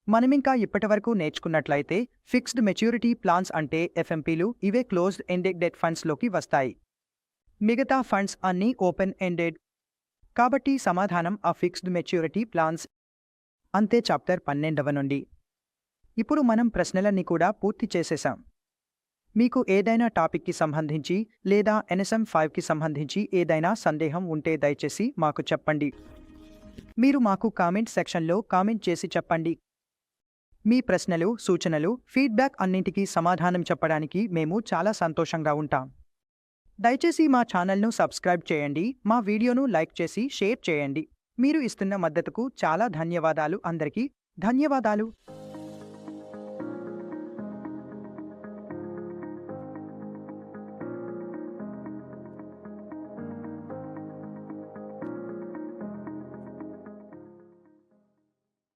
మనమింకా ఇప్పటివరకు నేర్చుకున్నట్లయితే ఫిక్స్డ్ మెచ్యూరిటీ ప్లాన్స్ అంటే ఎఫ్ఎంపీలు, ఇవే క్లోజ్డ్ ఎండెడ్ డెట్ ఫండ్స్లోకి వస్తాయి. మిగతా ఫండ్స్ అన్నీ ఓపెన్ ఎండెడ్. కాబట్టి సమాధానం ఆ ఫిక్స్డ్ మెచ్యూరిటీ ప్లాన్స్. అంతే చాప్టర్ 12వ నుండి. ఇప్పుడు మనం ప్రశ్నలన్నీ కూడా పూర్తి చేసేశాం. మీకు ఏదైనా టాపిక్కి సంబంధించి లేదా NSM 5కి సంబంధించి ఏదైనా సందేహం ఉంటే దయచేసి మాకు చెప్పండి. మీరు మాకు కామెంట్ సెక్షన్లో కామెంట్ చేసి చెప్పండి. మీ ప్రశ్నలు, సూచనలు, ఫీడ్బ్యాక్ అన్నింటికీ సమాధానం చెప్పడానికి మేము చాలా సంతోషంగా ఉంటాం. దయచేసి మా ఛానల్ను సబ్స్క్రైబ్ చేయండి, మా వీడియోను లైక్ చేసి షేర్ చేయండి. మీరు ఇస్తున్న మద్దతుకు చాలా ధన్యవాదాలు. అందరికీ ధన్యవాదాలు.